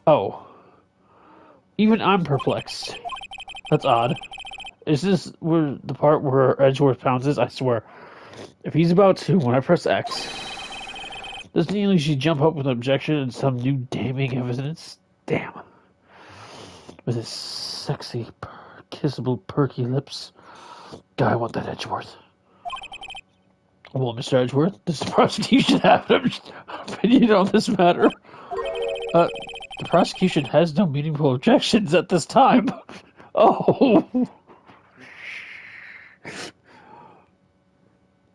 Oh. Even I'm perplexed. That's odd. Is this where the part where Edgeworth pounces? I swear. If he's about to, when I press X, doesn't he usually jump up with an objection and some new damning evidence? Damn. With his sexy, kissable, perky lips. God, I want that Edgeworth. Well, Mr. Edgeworth, does the prosecution have an opinion on this matter? The prosecution has no meaningful objections at this time. Oh.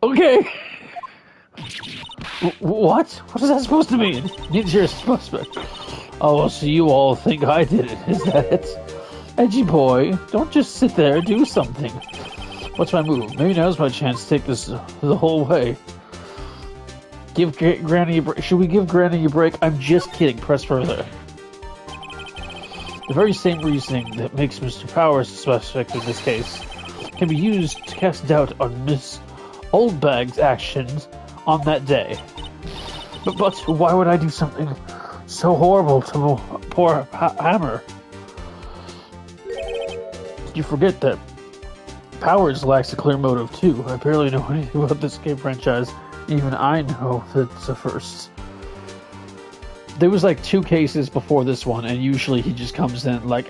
Okay. What? What is that supposed to mean? Needs your suspect. Oh, well, so you all think I did it, is that it? Edgy boy, don't just sit there, do something. What's my move? Maybe now's my chance to take this the whole way. Give Granny a break. Should we give Granny a break? I'm just kidding. Press further. The very same reasoning that makes Mr. Powers the suspect in this case can be used to cast doubt on Miss Oldbag's actions on that day. But why would I do something so horrible to poor Hammer? You forget that Powers lacks a clear motive too. I barely know anything about this game franchise. Even I know that's a first. There was like 2 cases before this one, and usually he just comes in like,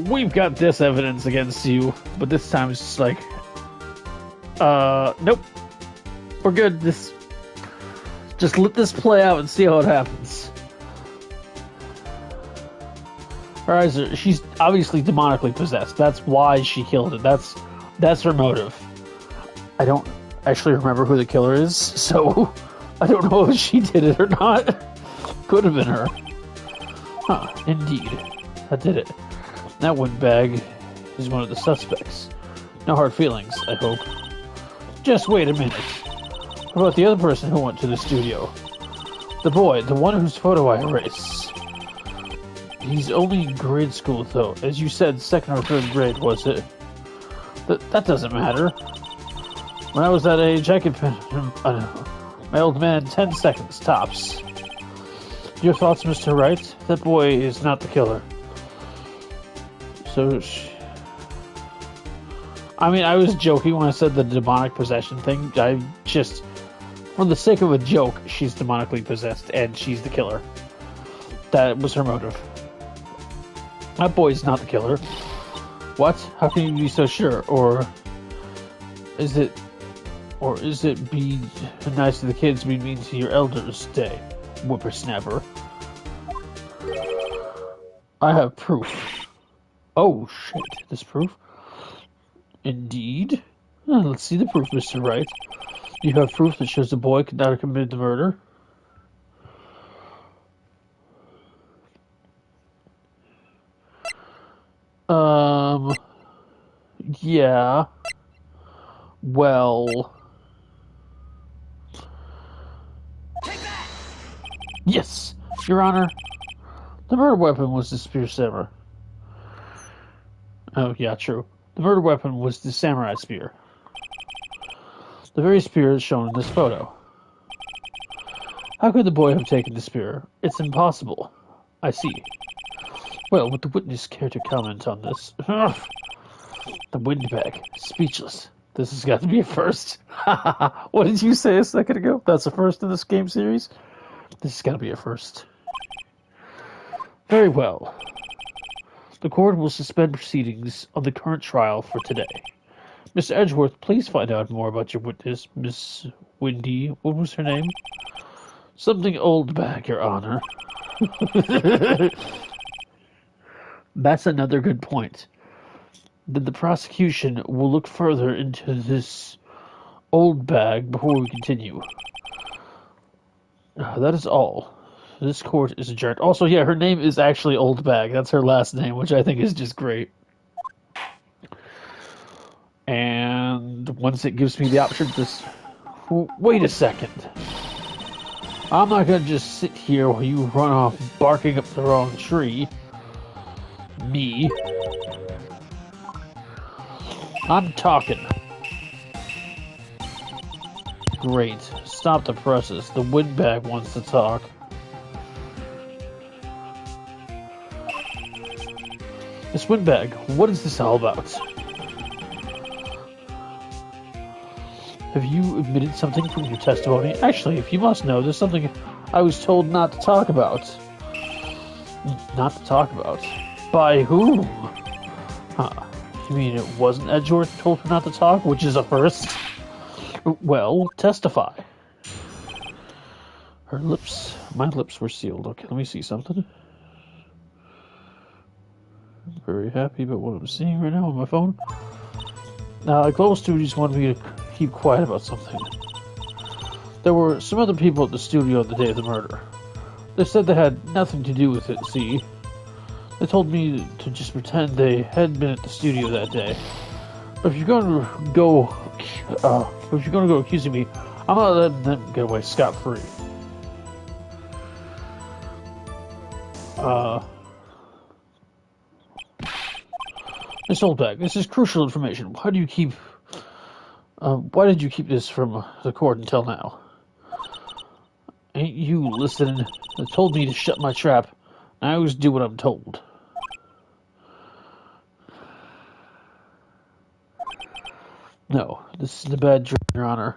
we've got this evidence against you. But this time it's just like, nope. We're good. Just let this play out and see how it happens. Her eyes are, she's obviously demonically possessed. That's why she killed it. That's her motive. I don't actually remember who the killer is, so I don't know if she did it or not. Could have been her. Huh, indeed. That did it. That windbag is one of the suspects. No hard feelings, I hope. Just wait a minute. What about the other person who went to the studio? The boy, the one whose photo I erased. He's only in grade school, though. As you said, 2nd or 3rd grade, was it? That doesn't matter. When I was that age, I could pin my old man 10 seconds, tops. Your thoughts, Mr. Wright? That boy is not the killer. So, I mean, I was joking when I said the demonic possession thing. I just, for the sake of a joke, she's demonically possessed, and she's the killer. That was her motive. That boy's not the killer. What? How can you be so sure? Or is it Or is it be nice to the kids, be mean to your elders day, whippersnapper? I have proof. Oh, shit. This proof? Indeed. Let's see the proof, Mr. Wright. You have proof that shows the boy could not have committed the murder? Yeah. Well... Yes, Your Honor. The murder weapon was the spear samurai. Oh, yeah, true. The murder weapon was the samurai spear. The very spear is shown in this photo. How could the boy have taken the spear? It's impossible. I see. Well, would the witness care to comment on this? The windbag. Speechless. This has got to be a first. What did you say a second ago? That's a first in this game series? This has got to be a first. Very well. The court will suspend proceedings on the current trial for today. Miss Edgeworth, please find out more about your witness, Miss Windy. What was her name? Something old bag, Your Honor. That's another good point. Then the prosecution will look further into this old bag before we continue. That is all. This court is adjourned. Also, yeah, her name is actually Old Bag. That's her last name, which I think is just great. And once it gives me the option to... Wait a second. I'm not going to just sit here while you run off barking up the wrong tree. Me. I'm talking. Great. Stop the presses. The windbag wants to talk. Miss Windbag, what is this all about? Have you admitted something from your testimony? Actually, if you must know, there's something I was told not to talk about. Not to talk about? By whom? Huh. You mean it wasn't Edgeworth who told her not to talk, which is a first? Well, testify. Her lips, my lips were sealed. Okay, let me see something. I'm very happy about what I'm seeing right now on my phone. Global Studios wanted me to keep quiet about something. There were some other people at the studio on the day of the murder. They said they had nothing to do with it, see? They told me to just pretend they had been at the studio that day. But if you're going to go accusing me, I'm not letting them get away scot-free. Miss Oldbag, this is crucial information. Why did you keep this from the court until now? Ain't you listening? They told me to shut my trap. I always do what I'm told. No, this is the bad dream, Your Honor.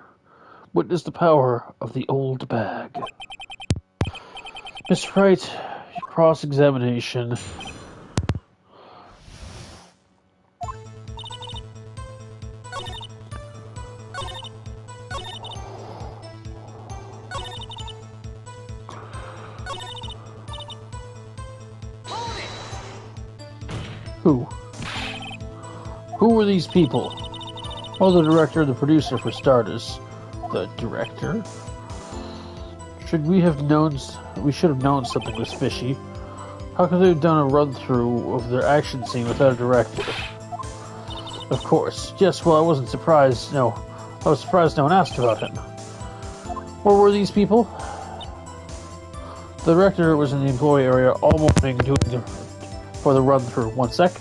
Witness the power of the old bag. Miss Wright, cross-examination. Who were these people? Well, the director and the producer, for starters. The director? We should have known something was fishy. How could they have done a run-through of their action scene without a director? Of course. Yes, well, I wasn't surprised. No, I was surprised no one asked about him. Where were these people? The director was in the employee area all morning for the run-through. One sec.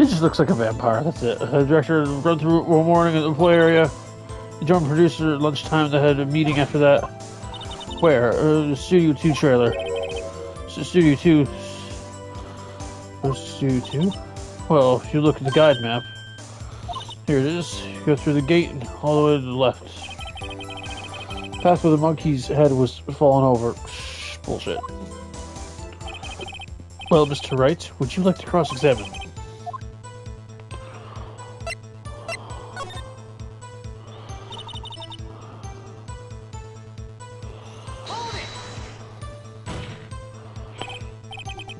just looks like a vampire, that's it. The director run through one morning in the play area. He joined the producer at lunchtime. They had a meeting after that. Where? Studio 2 trailer. Studio 2. Where's Studio 2? Well, if you look at the guide map, here it is. You go through the gate and all the way to the left. Path where the monkey's head was fallen over. Bullshit. Well, Mr. Wright, would you like to cross-examine?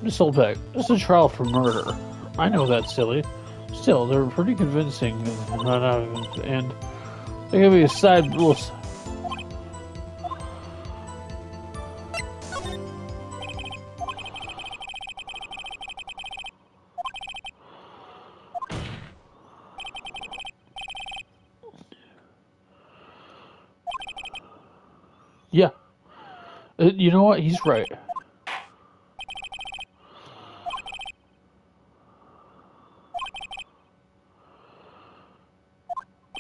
Miss Oldbeck, this is a trial for murder. I know that's silly. Still, they're pretty convincing, and they give me a side little. Yeah. You know what? He's right.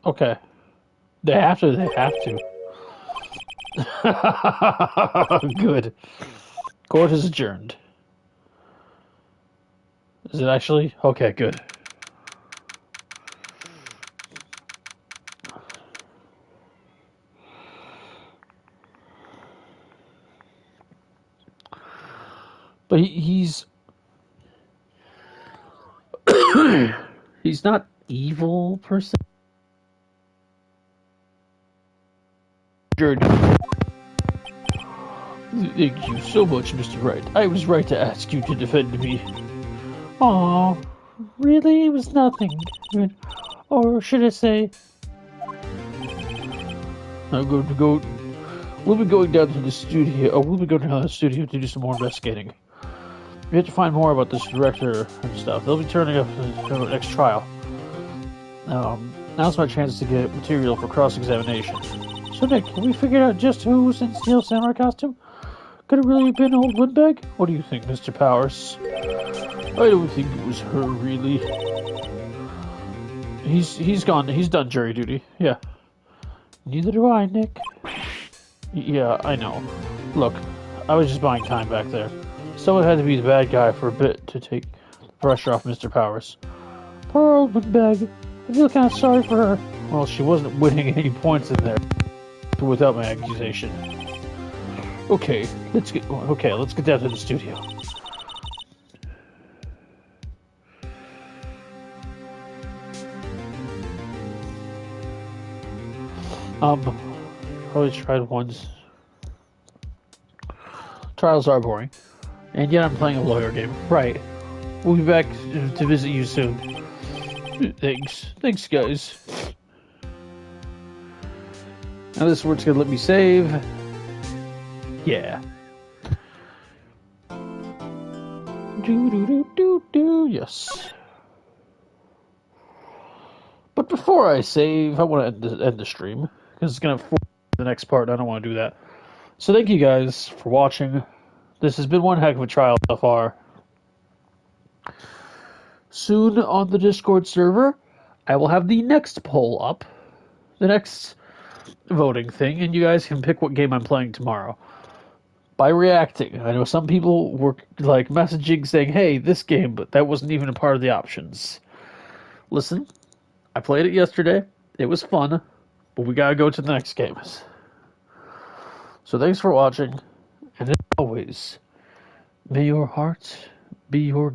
Okay. They have to. Good. Court is adjourned. Is it actually? Okay, good. But he's he's not evil per se. Thank you so much, Mr. Wright. I was right to ask you to defend me. Aw, really? It was nothing. Or should I say... I'm going to go... We'll be going down to the studio... Oh, we'll be going down to the studio to do some more investigating. We have to find more about this director and stuff. They'll be turning up the next trial. Now's my chance to get material for cross-examination. So, Nick, have we figured out just who was in Steel Samurai costume? Could it really have been old Windbag? What do you think, Mr. Powers? I don't think it was her, really. He's gone. He's done jury duty. Yeah. Neither do I, Nick. Yeah, I know. Look, I was just buying time back there. Someone had to be the bad guy for a bit to take the pressure off Mr. Powers. Poor old Windbag. I feel kind of sorry for her. Well, she wasn't winning any points in there without my accusation. Okay, let's get down to the studio. Always tried once. Trials are boring, and yet I'm playing a lawyer game. Right. We'll be back to visit you soon. Thanks, guys. Now this word's gonna let me save. Yeah. Yes. But before I save, I want to end the stream because it's gonna force the next part. I don't want to do that. So thank you guys for watching. This has been one heck of a trial so far. Soon on the Discord server, I will have the next poll up, the next voting thing, and you guys can pick what game I'm playing tomorrow by reacting. I know some people were like messaging saying, hey, this game, but that wasn't even a part of the options. Listen, I played it yesterday. It was fun, but we gotta go to the next games. So thanks for watching, and as always, may your heart be your